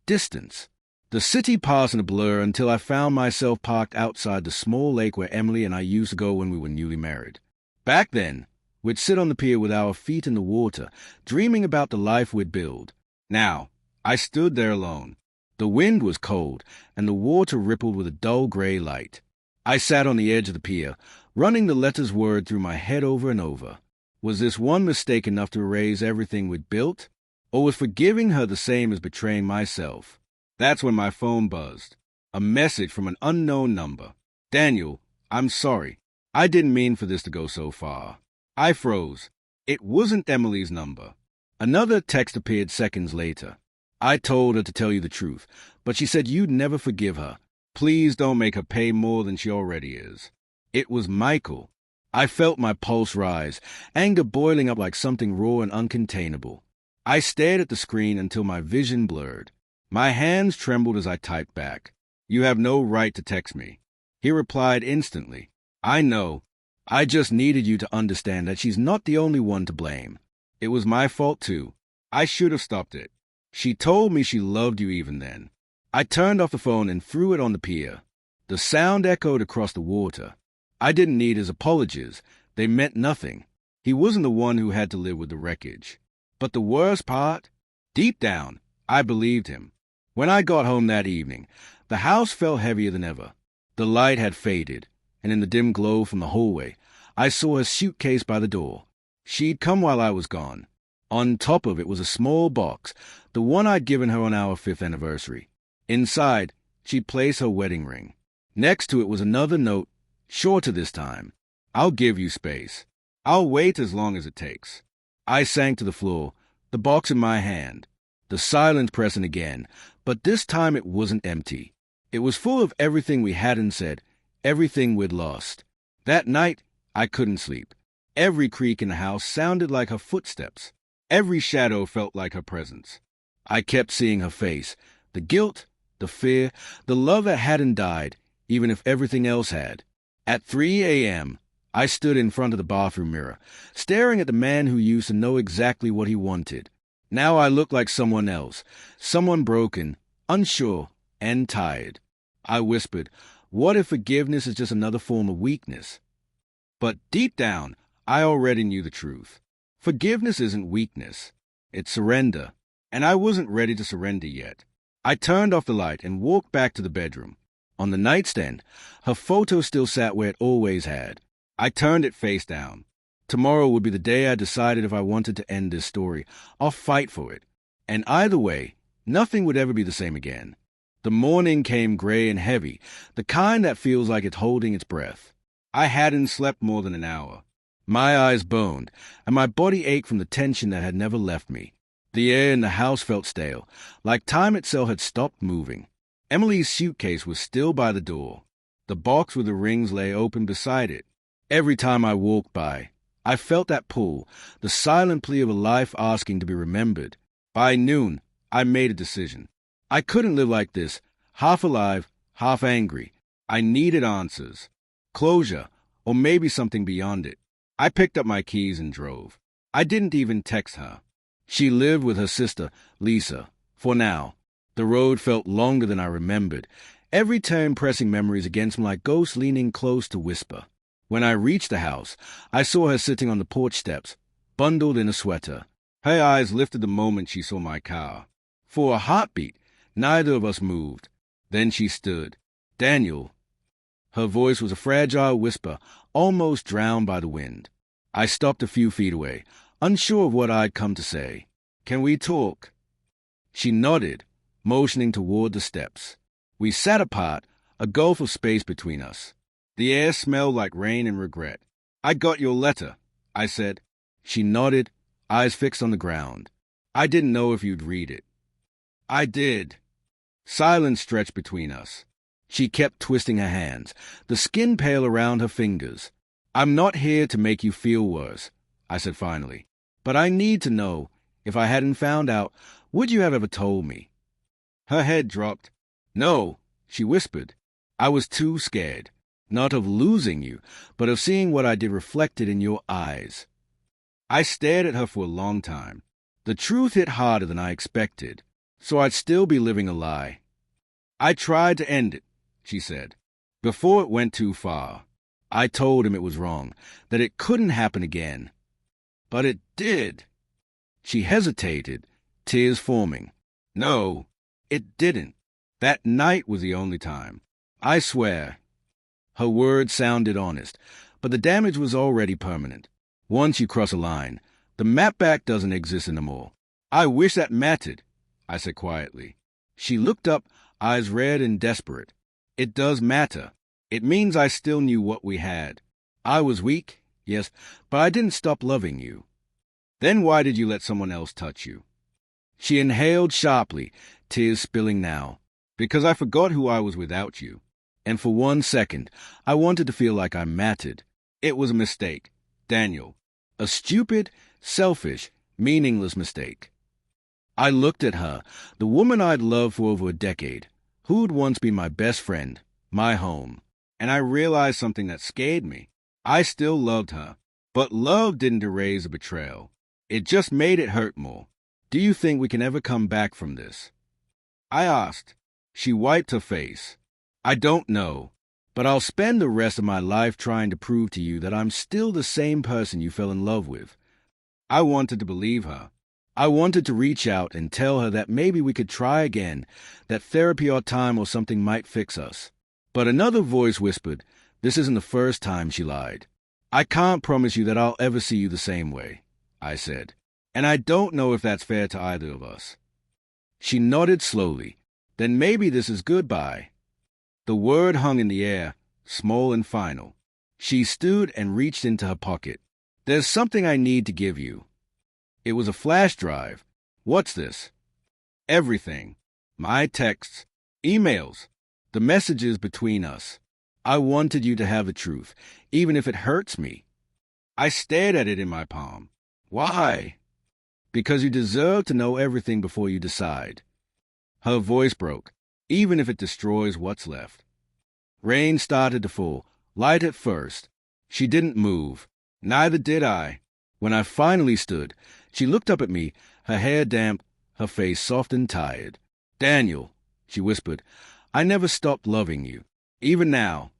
distance. The city passed in a blur until I found myself parked outside the small lake where Emily and I used to go when we were newly married. Back then, we'd sit on the pier with our feet in the water, dreaming about the life we'd build. Now, I stood there alone. The wind was cold, and the water rippled with a dull gray light. I sat on the edge of the pier, running the letter's word through my head over and over. Was this one mistake enough to erase everything we'd built? Or was forgiving her the same as betraying myself? That's when my phone buzzed. A message from an unknown number. Daniel, I'm sorry. I didn't mean for this to go so far. I froze. It wasn't Emily's number. Another text appeared seconds later. I told her to tell you the truth, but she said you'd never forgive her. Please don't make her pay more than she already is. It was Michael. I felt my pulse rise, anger boiling up like something raw and uncontainable. I stared at the screen until my vision blurred. My hands trembled as I typed back. You have no right to text me. He replied instantly. I know. I just needed you to understand that she's not the only one to blame. It was my fault too. I should have stopped it. She told me she loved you even then. I turned off the phone and threw it on the pier. The sound echoed across the water. I didn't need his apologies. They meant nothing. He wasn't the one who had to live with the wreckage. But the worst part? Deep down, I believed him. When I got home that evening, the house felt heavier than ever. The light had faded, and in the dim glow from the hallway, I saw her suitcase by the door. She'd come while I was gone. On top of it was a small box, the one I'd given her on our 5th anniversary. Inside, she'd placed her wedding ring. Next to it was another note, shorter this time. I'll give you space. I'll wait as long as it takes. I sank to the floor, the box in my hand. The silence pressing again, but this time it wasn't empty. It was full of everything we hadn't said, everything we'd lost. That night, I couldn't sleep. Every creak in the house sounded like her footsteps. Every shadow felt like her presence. I kept seeing her face, the guilt, the fear, the love that hadn't died, even if everything else had. At 3 a.m., I stood in front of the bathroom mirror, staring at the man who used to know exactly what he wanted. Now I looked like someone else, someone broken, unsure, and tired. I whispered, what if forgiveness is just another form of weakness? But deep down, I already knew the truth. Forgiveness isn't weakness. It's surrender. And I wasn't ready to surrender yet. I turned off the light and walked back to the bedroom. On the nightstand, her photo still sat where it always had. I turned it face down. Tomorrow would be the day I decided if I wanted to end this story. I'll fight for it. And either way, nothing would ever be the same again. The morning came gray and heavy, the kind that feels like it's holding its breath. I hadn't slept more than an hour. My eyes burned, and my body ached from the tension that had never left me. The air in the house felt stale, like time itself had stopped moving. Emily's suitcase was still by the door. The box with the rings lay open beside it. Every time I walked by, I felt that pull, the silent plea of a life asking to be remembered. By noon, I made a decision. I couldn't live like this, half alive, half angry. I needed answers. Closure, or maybe something beyond it. I picked up my keys and drove. I didn't even text her. She lived with her sister, Lisa. For now, the road felt longer than I remembered, every turn pressing memories against me like ghosts leaning close to whisper. When I reached the house, I saw her sitting on the porch steps, bundled in a sweater. Her eyes lifted the moment she saw my car. For a heartbeat, neither of us moved. Then she stood. Daniel. Her voice was a fragile whisper, almost drowned by the wind. I stopped a few feet away, unsure of what I'd come to say. Can we talk? She nodded, motioning toward the steps. We sat apart, a gulf of space between us. The air smelled like rain and regret. I got your letter, I said. She nodded, eyes fixed on the ground. I didn't know if you'd read it. I did. Silence stretched between us. She kept twisting her hands, the skin pale around her fingers. I'm not here to make you feel worse, I said finally. But I need to know, if I hadn't found out, would you have ever told me? Her head dropped. No, she whispered. I was too scared. Not of losing you, but of seeing what I did reflected in your eyes. I stared at her for a long time. The truth hit harder than I expected, so I'd still be living a lie. I tried to end it, she said, before it went too far. I told him it was wrong, that it couldn't happen again. But it did. She hesitated, tears forming. No, it didn't. That night was the only time. I swear. Her words sounded honest, but the damage was already permanent. Once you cross a line, the map back doesn't exist anymore. I wish that mattered, I said quietly. She looked up, eyes red and desperate. It does matter. It means I still knew what we had. I was weak, yes, but I didn't stop loving you. Then why did you let someone else touch you? She inhaled sharply, tears spilling now. Because I forgot who I was without you. And for 1 second, I wanted to feel like I mattered. It was a mistake, Daniel. A stupid, selfish, meaningless mistake. I looked at her, the woman I'd loved for over a decade, who'd once been my best friend, my home. And I realized something that scared me. I still loved her. But love didn't erase a betrayal. It just made it hurt more. Do you think we can ever come back from this? I asked. She wiped her face. I don't know, but I'll spend the rest of my life trying to prove to you that I'm still the same person you fell in love with. I wanted to believe her. I wanted to reach out and tell her that maybe we could try again, that therapy or time or something might fix us. But another voice whispered, this isn't the first time she lied. I can't promise you that I'll ever see you the same way, I said. And I don't know if that's fair to either of us. She nodded slowly. Then maybe this is goodbye. The word hung in the air, small and final. She stood and reached into her pocket. There's something I need to give you. It was a flash drive. What's this? Everything. My texts, emails, the messages between us. I wanted you to have the truth, even if it hurts me. I stared at it in my palm. Why? Because you deserve to know everything before you decide. Her voice broke, even if it destroys what's left. Rain started to fall, light at first. She didn't move. Neither did I. When I finally stood, she looked up at me, her hair damp, her face soft and tired. Daniel, she whispered, I never stopped loving you, even now.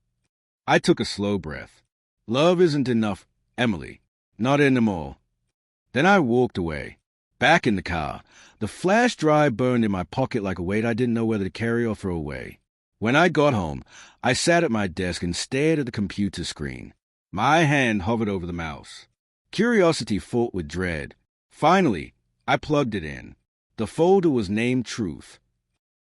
I took a slow breath. Love isn't enough, Emily. Not anymore. Then I walked away. Back in the car, the flash drive burned in my pocket like a weight I didn't know whether to carry or throw away. When I got home, I sat at my desk and stared at the computer screen. My hand hovered over the mouse. Curiosity fought with dread. Finally, I plugged it in. The folder was named Truth.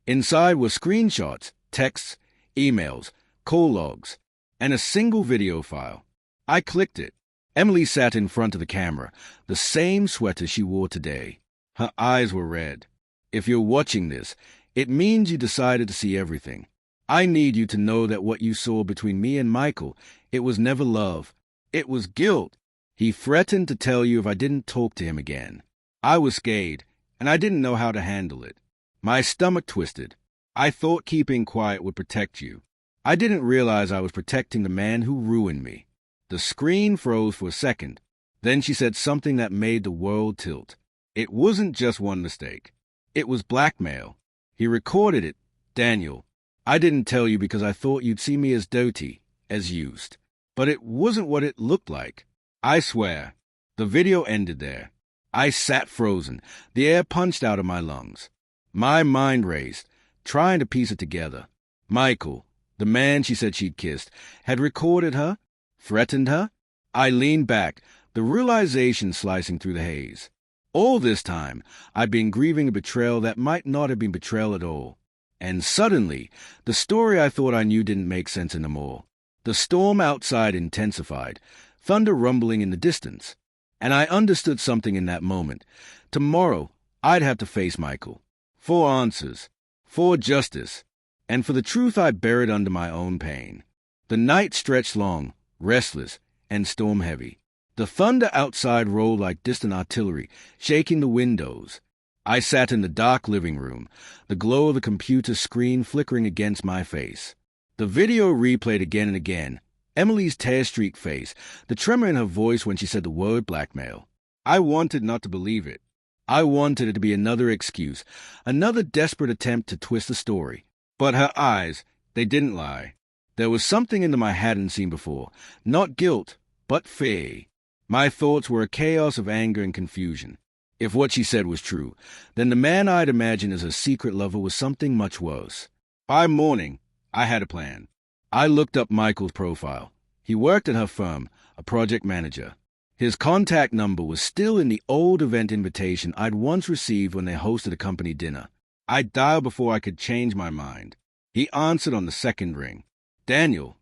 Inside were screenshots, texts, emails, call logs, and a single video file. I clicked it. Emily sat in front of the camera, the same sweater she wore today. Her eyes were red. If you're watching this, it means you decided to see everything. I need you to know that what you saw between me and Michael, it was never love. It was guilt. He threatened to tell you if I didn't talk to him again. I was scared, and I didn't know how to handle it. My stomach twisted. I thought keeping quiet would protect you. I didn't realize I was protecting the man who ruined me. The screen froze for a second. Then she said something that made the world tilt. It wasn't just one mistake. It was blackmail. He recorded it. Daniel, I didn't tell you because I thought you'd see me as dirty, as used. But it wasn't what it looked like. I swear. The video ended there. I sat frozen, the air punched out of my lungs. My mind raced, trying to piece it together. Michael, the man she said she'd kissed, had recorded her? Threatened her? I leaned back, the realization slicing through the haze. All this time, I'd been grieving a betrayal that might not have been betrayal at all. And suddenly, the story I thought I knew didn't make sense anymore. The storm outside intensified, thunder rumbling in the distance. And I understood something in that moment. Tomorrow, I'd have to face Michael. For answers. For justice. And for the truth I buried under my own pain. The night stretched long, restless, and storm-heavy. The thunder outside rolled like distant artillery, shaking the windows. I sat in the dark living room, the glow of the computer screen flickering against my face. The video replayed again and again. Emily's tear-streaked face, the tremor in her voice when she said the word blackmail. I wanted not to believe it. I wanted it to be another excuse, another desperate attempt to twist the story. But her eyes, they didn't lie. There was something in them I hadn't seen before. Not guilt, but fear. My thoughts were a chaos of anger and confusion. If what she said was true, then the man I'd imagined as her secret lover was something much worse. By morning, I had a plan. I looked up Michael's profile. He worked at her firm, a project manager. His contact number was still in the old event invitation I'd once received when they hosted a company dinner. I dialed before I could change my mind. He answered on the second ring. Daniel.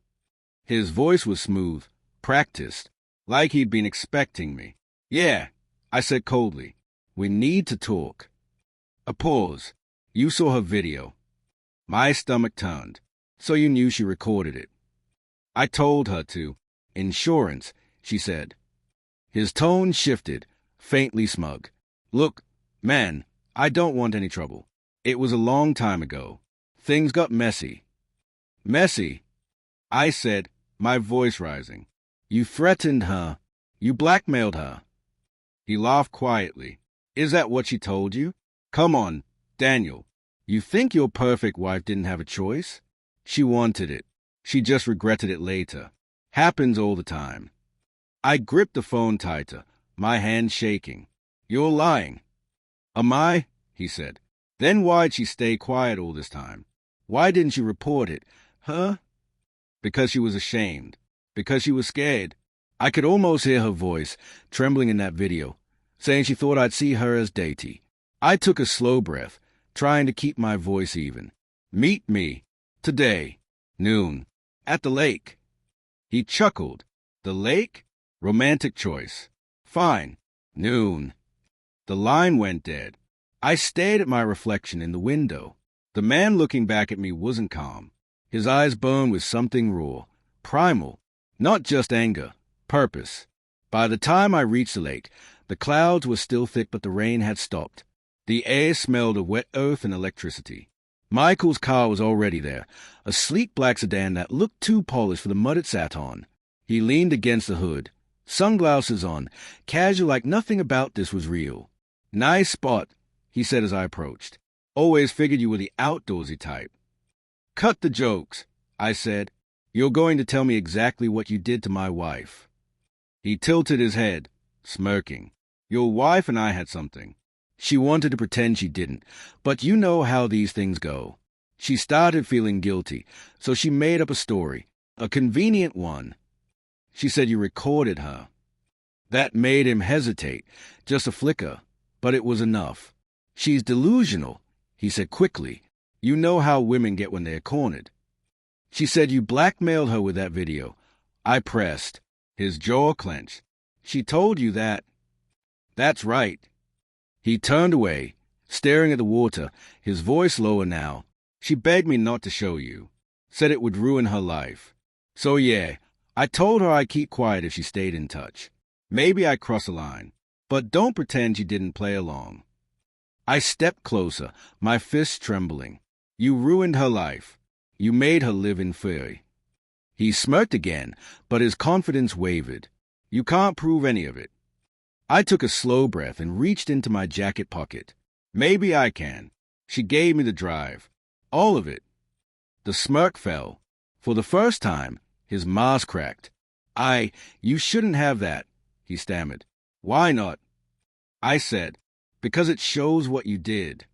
His voice was smooth, practiced, like he'd been expecting me. Yeah, I said coldly. We need to talk. A pause. You saw her video. My stomach turned. So you knew she recorded it. I told her to. Insurance, she said. His tone shifted, faintly smug. Look, man, I don't want any trouble. It was a long time ago. Things got messy. Messy? I said, my voice rising. You threatened her. You blackmailed her. He laughed quietly. Is that what she told you? Come on, Daniel. You think your perfect wife didn't have a choice? She wanted it. She just regretted it later. Happens all the time. I gripped the phone tighter, my hand shaking. You're lying. Am I? He said. Then why'd she stay quiet all this time? Why didn't she report it? Huh? Because she was ashamed. Because she was scared. I could almost hear her voice, trembling in that video, saying she thought I'd see her as deity. I took a slow breath, trying to keep my voice even. Meet me. Today. Noon. At the lake. He chuckled. The lake? Romantic choice. Fine. Noon. The line went dead. I stared at my reflection in the window. The man looking back at me wasn't calm. His eyes burned with something raw, primal, not just anger, purpose. By the time I reached the lake, the clouds were still thick, but the rain had stopped. The air smelled of wet earth and electricity. Michael's car was already there, a sleek black sedan that looked too polished for the mud it sat on. He leaned against the hood, sunglasses on, casual like nothing about this was real. Nice spot, he said as I approached. Always figured you were the outdoorsy type. Cut the jokes, I said. You're going to tell me exactly what you did to my wife. He tilted his head, smirking. Your wife and I had something. She wanted to pretend she didn't, but you know how these things go. She started feeling guilty, so she made up a story, a convenient one. She said you recorded her. That made him hesitate, just a flicker, but it was enough. She's delusional, he said quickly. You know how women get when they're cornered. She said you blackmailed her with that video. I pressed. His jaw clenched. She told you that. That's right. He turned away, staring at the water, his voice lower now. She begged me not to show you. Said it would ruin her life. So yeah, I told her I'd keep quiet if she stayed in touch. Maybe I crossed a line, but don't pretend you didn't play along. I stepped closer, my fists trembling. You ruined her life. You made her live in fear. He smirked again, but his confidence wavered. You can't prove any of it. I took a slow breath and reached into my jacket pocket. Maybe I can. She gave me the drive. All of it. The smirk fell. For the first time, his mask cracked. You shouldn't have that, he stammered. Why not? I said, because it shows what you did.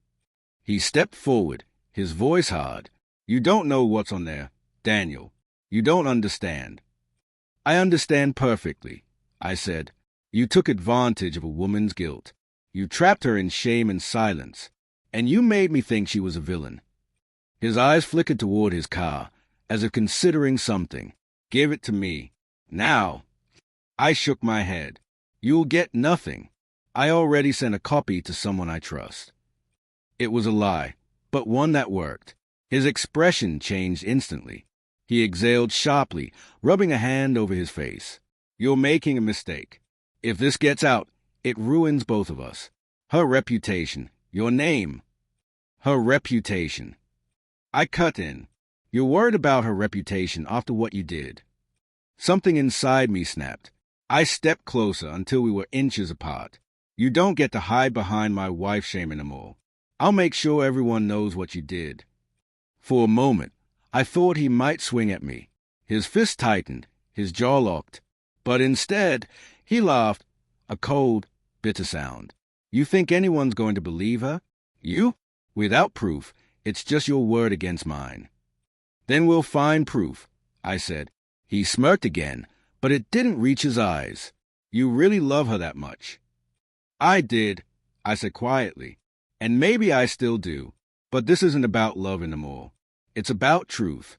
He stepped forward, his voice hard. You don't know what's on there, Daniel. You don't understand. I understand perfectly, I said. You took advantage of a woman's guilt. You trapped her in shame and silence. And you made me think she was a villain. His eyes flickered toward his car, as if considering something. Give it to me. Now. I shook my head. You'll get nothing. I already sent a copy to someone I trust. It was a lie, but one that worked. His expression changed instantly. He exhaled sharply, rubbing a hand over his face. You're making a mistake. If this gets out, it ruins both of us. Her reputation, your name. Her reputation. I cut in. You're worried about her reputation after what you did. Something inside me snapped. I stepped closer until we were inches apart. You don't get to hide behind my wife shame anymore. I'll make sure everyone knows what you did. For a moment, I thought he might swing at me. His fist tightened, his jaw locked. But instead, he laughed, a cold, bitter sound. You think anyone's going to believe her? You? Without proof, it's just your word against mine. Then we'll find proof, I said. He smirked again, but it didn't reach his eyes. You really love her that much. I did, I said quietly. And maybe I still do. But this isn't about love anymore. It's about truth.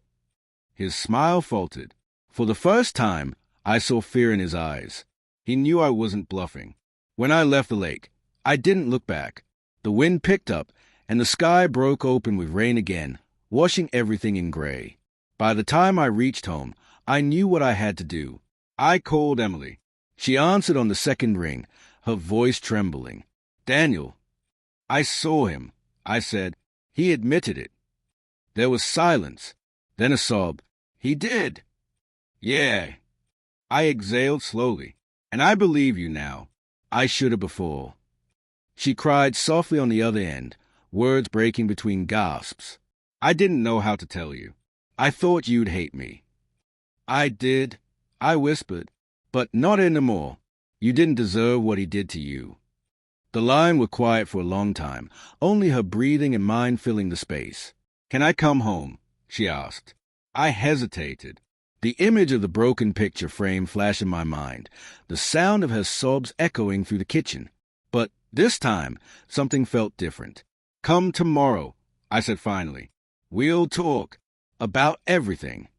His smile faltered. For the first time, I saw fear in his eyes. He knew I wasn't bluffing. When I left the lake, I didn't look back. The wind picked up, and the sky broke open with rain again, washing everything in gray. By the time I reached home, I knew what I had to do. I called Emily. She answered on the second ring, her voice trembling. "Daniel." "I saw him," I said. "He admitted it." There was silence, then a sob. "He did." "Yeah." I exhaled slowly. "And I believe you now. I should have before." She cried softly on the other end, words breaking between gasps. "I didn't know how to tell you. I thought you'd hate me." "I did," I whispered, "but not anymore. You didn't deserve what he did to you." The line were quiet for a long time, only her breathing and mine filling the space. "Can I come home?" she asked. I hesitated. The image of the broken picture frame flashed in my mind, the sound of her sobs echoing through the kitchen. But this time, something felt different. "Come tomorrow," I said finally. "We'll talk about everything."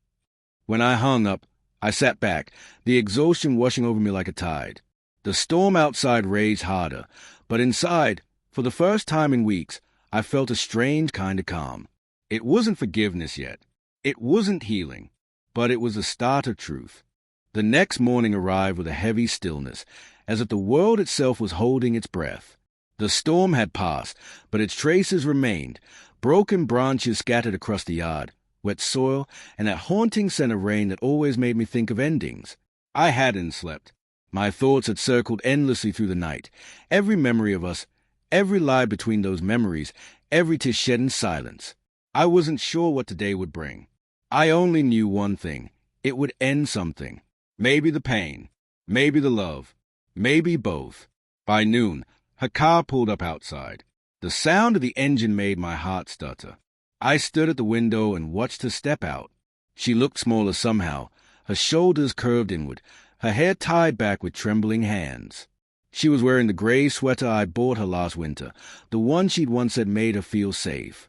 When I hung up, I sat back, the exhaustion washing over me like a tide. The storm outside raged harder, but inside, for the first time in weeks, I felt a strange kind of calm. It wasn't forgiveness yet. It wasn't healing, but it was the start of truth. The next morning arrived with a heavy stillness, as if the world itself was holding its breath. The storm had passed, but its traces remained, broken branches scattered across the yard, wet soil, and that haunting scent of rain that always made me think of endings. I hadn't slept. My thoughts had circled endlessly through the night. Every memory of us, every lie between those memories, every tear shed in silence. I wasn't sure what today would bring. I only knew one thing. It would end something. Maybe the pain. Maybe the love. Maybe both. By noon, her car pulled up outside. The sound of the engine made my heart stutter. I stood at the window and watched her step out. She looked smaller somehow, her shoulders curved inward, her hair tied back with trembling hands. She was wearing the gray sweater I bought her last winter, the one she'd once said made her feel safe.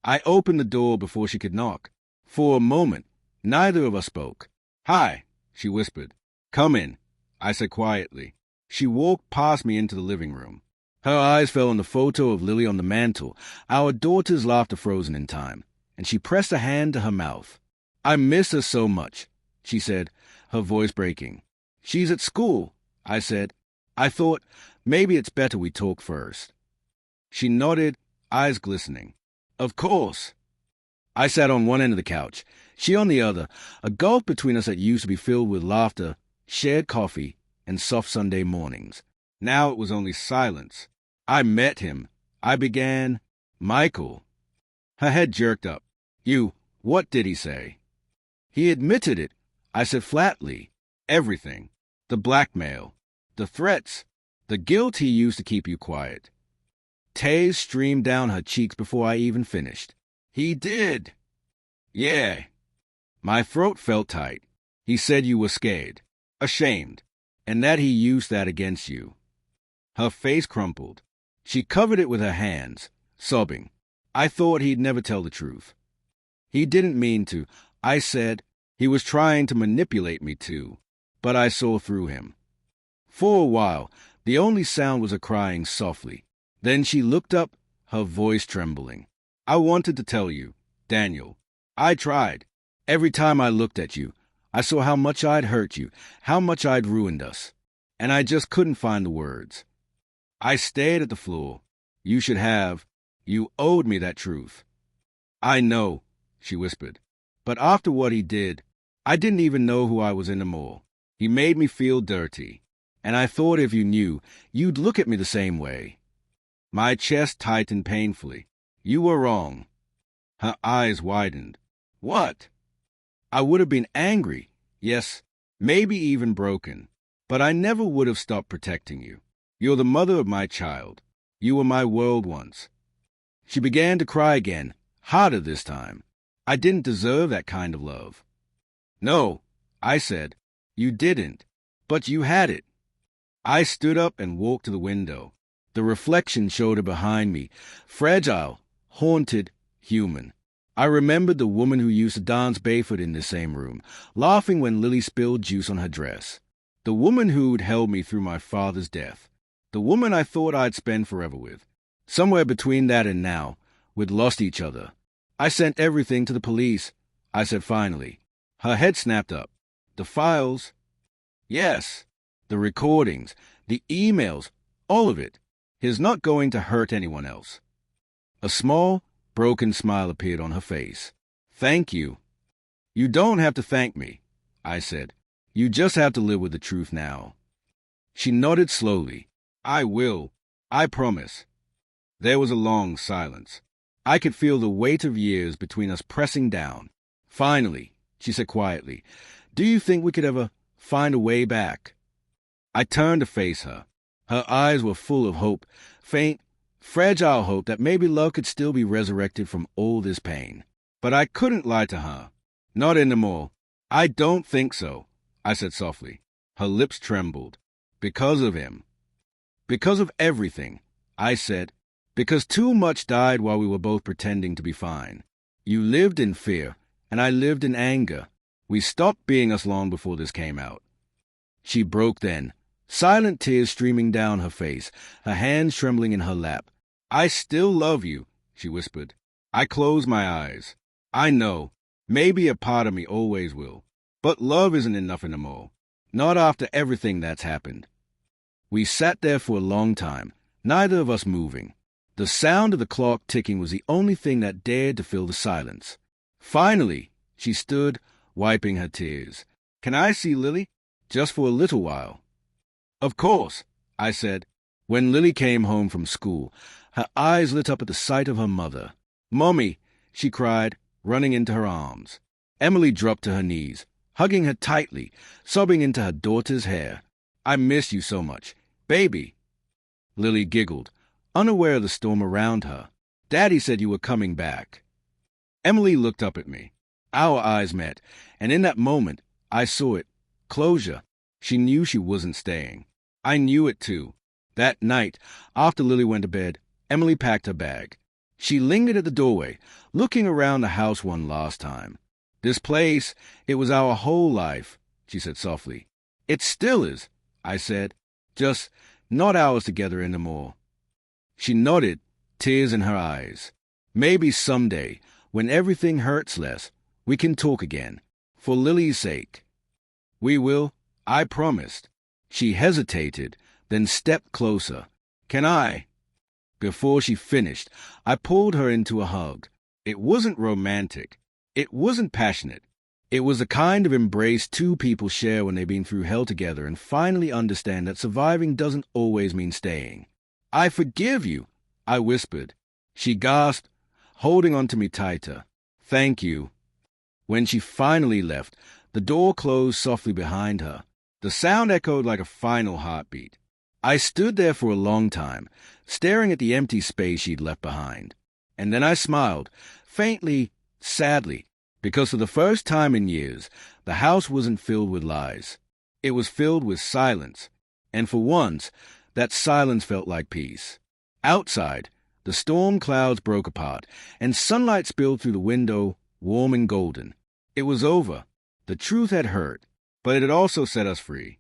I opened the door before she could knock. For a moment, neither of us spoke. "Hi," she whispered. "Come in," I said quietly. She walked past me into the living room. Her eyes fell on the photo of Lily on the mantel, our daughter's laughter frozen in time, and she pressed a hand to her mouth. "I miss her so much," she said, her voice breaking. "She's at school," I said. "I thought maybe it's better we talk first." She nodded, eyes glistening. "Of course." I sat on one end of the couch, she on the other, a gulf between us that used to be filled with laughter, shared coffee, and soft Sunday mornings. Now it was only silence. "I met him," I began. "Michael." Her head jerked up. What did he say?" "He admitted it," I said flatly. "Everything. The blackmail. The threats. The guilt he used to keep you quiet." Tears streamed down her cheeks before I even finished. "He did." "Yeah." My throat felt tight. "He said you were scared, ashamed, and that he used that against you." Her face crumpled. She covered it with her hands, sobbing. I thought he'd never tell the truth. "He didn't mean to," I said. "He was trying to manipulate me too." But I saw through him. For a while, the only sound was her crying softly. Then she looked up, her voice trembling. "I wanted to tell you, Daniel. I tried. Every time I looked at you, I saw how much I'd hurt you, how much I'd ruined us. And I just couldn't find the words. I stared at the floor. You should have. You owed me that truth." "I know," she whispered. "But after what he did, I didn't even know who I was anymore. He made me feel dirty. And I thought if you knew, you'd look at me the same way." My chest tightened painfully. "You were wrong." Her eyes widened. "What?" "I would have been angry. Yes, maybe even broken. But I never would have stopped protecting you. You're the mother of my child. You were my world once." She began to cry again, harder this time. I didn't deserve that kind of love. "No," I said. "You didn't. But you had it." I stood up and walked to the window. The reflection showed her behind me, fragile, haunted, human. I remembered the woman who used to dance barefoot in the same room, laughing when Lily spilled juice on her dress. The woman who'd held me through my father's death. The woman I thought I'd spend forever with. Somewhere between that and now, we'd lost each other. I sent everything to the police, I said finally. Her head snapped up. The files? Yes. The recordings, the emails, all of it. He's not going to hurt anyone else. A small, broken smile appeared on her face. Thank you. You don't have to thank me, I said. You just have to live with the truth now. She nodded slowly. I will. I promise. There was a long silence. I could feel the weight of years between us pressing down. Finally, she said quietly, do you think we could ever find a way back? I turned to face her. Her eyes were full of hope, faint, fragile hope that maybe love could still be resurrected from all this pain. But I couldn't lie to her. Not anymore. I don't think so, I said softly. Her lips trembled. Because of him. Because of everything, I said. Because too much died while we were both pretending to be fine. You lived in fear, and I lived in anger. We stopped being us long before this came out. She broke then, silent tears streaming down her face, her hands trembling in her lap. I still love you, she whispered. I closed my eyes. I know, maybe a part of me always will. But love isn't enough anymore. Not after everything that's happened. We sat there for a long time, neither of us moving. The sound of the clock ticking was the only thing that dared to fill the silence. Finally, she stood, wiping her tears. Can I see Lily? Just for a little while. Of course, I said. When Lily came home from school, her eyes lit up at the sight of her mother. Mommy, she cried, running into her arms. Emily dropped to her knees, hugging her tightly, sobbing into her daughter's hair. I miss you so much. Baby. Lily giggled, unaware of the storm around her. Daddy said you were coming back. Emily looked up at me. Our eyes met, and in that moment, I saw it. Closure. She knew she wasn't staying. I knew it too. That night, after Lily went to bed, Emily packed her bag. She lingered at the doorway, looking around the house one last time. This place, it was our whole life, she said softly. It still is, I said. Just not ours together anymore. She nodded, tears in her eyes. Maybe someday, when everything hurts less, we can talk again. For Lily's sake. We will, I promised. She hesitated, then stepped closer. Can I? Before she finished, I pulled her into a hug. It wasn't romantic. It wasn't passionate. It was the kind of embrace two people share when they've been through hell together and finally understand that surviving doesn't always mean staying. I forgive you, I whispered. She gasped, holding on to me tighter. Thank you. When she finally left, the door closed softly behind her. The sound echoed like a final heartbeat. I stood there for a long time, staring at the empty space she'd left behind. And then I smiled, faintly, sadly, because for the first time in years, the house wasn't filled with lies. It was filled with silence, and for once, that silence felt like peace. Outside, the storm clouds broke apart, and sunlight spilled through the window, warm and golden. It was over. The truth had hurt, but it had also set us free.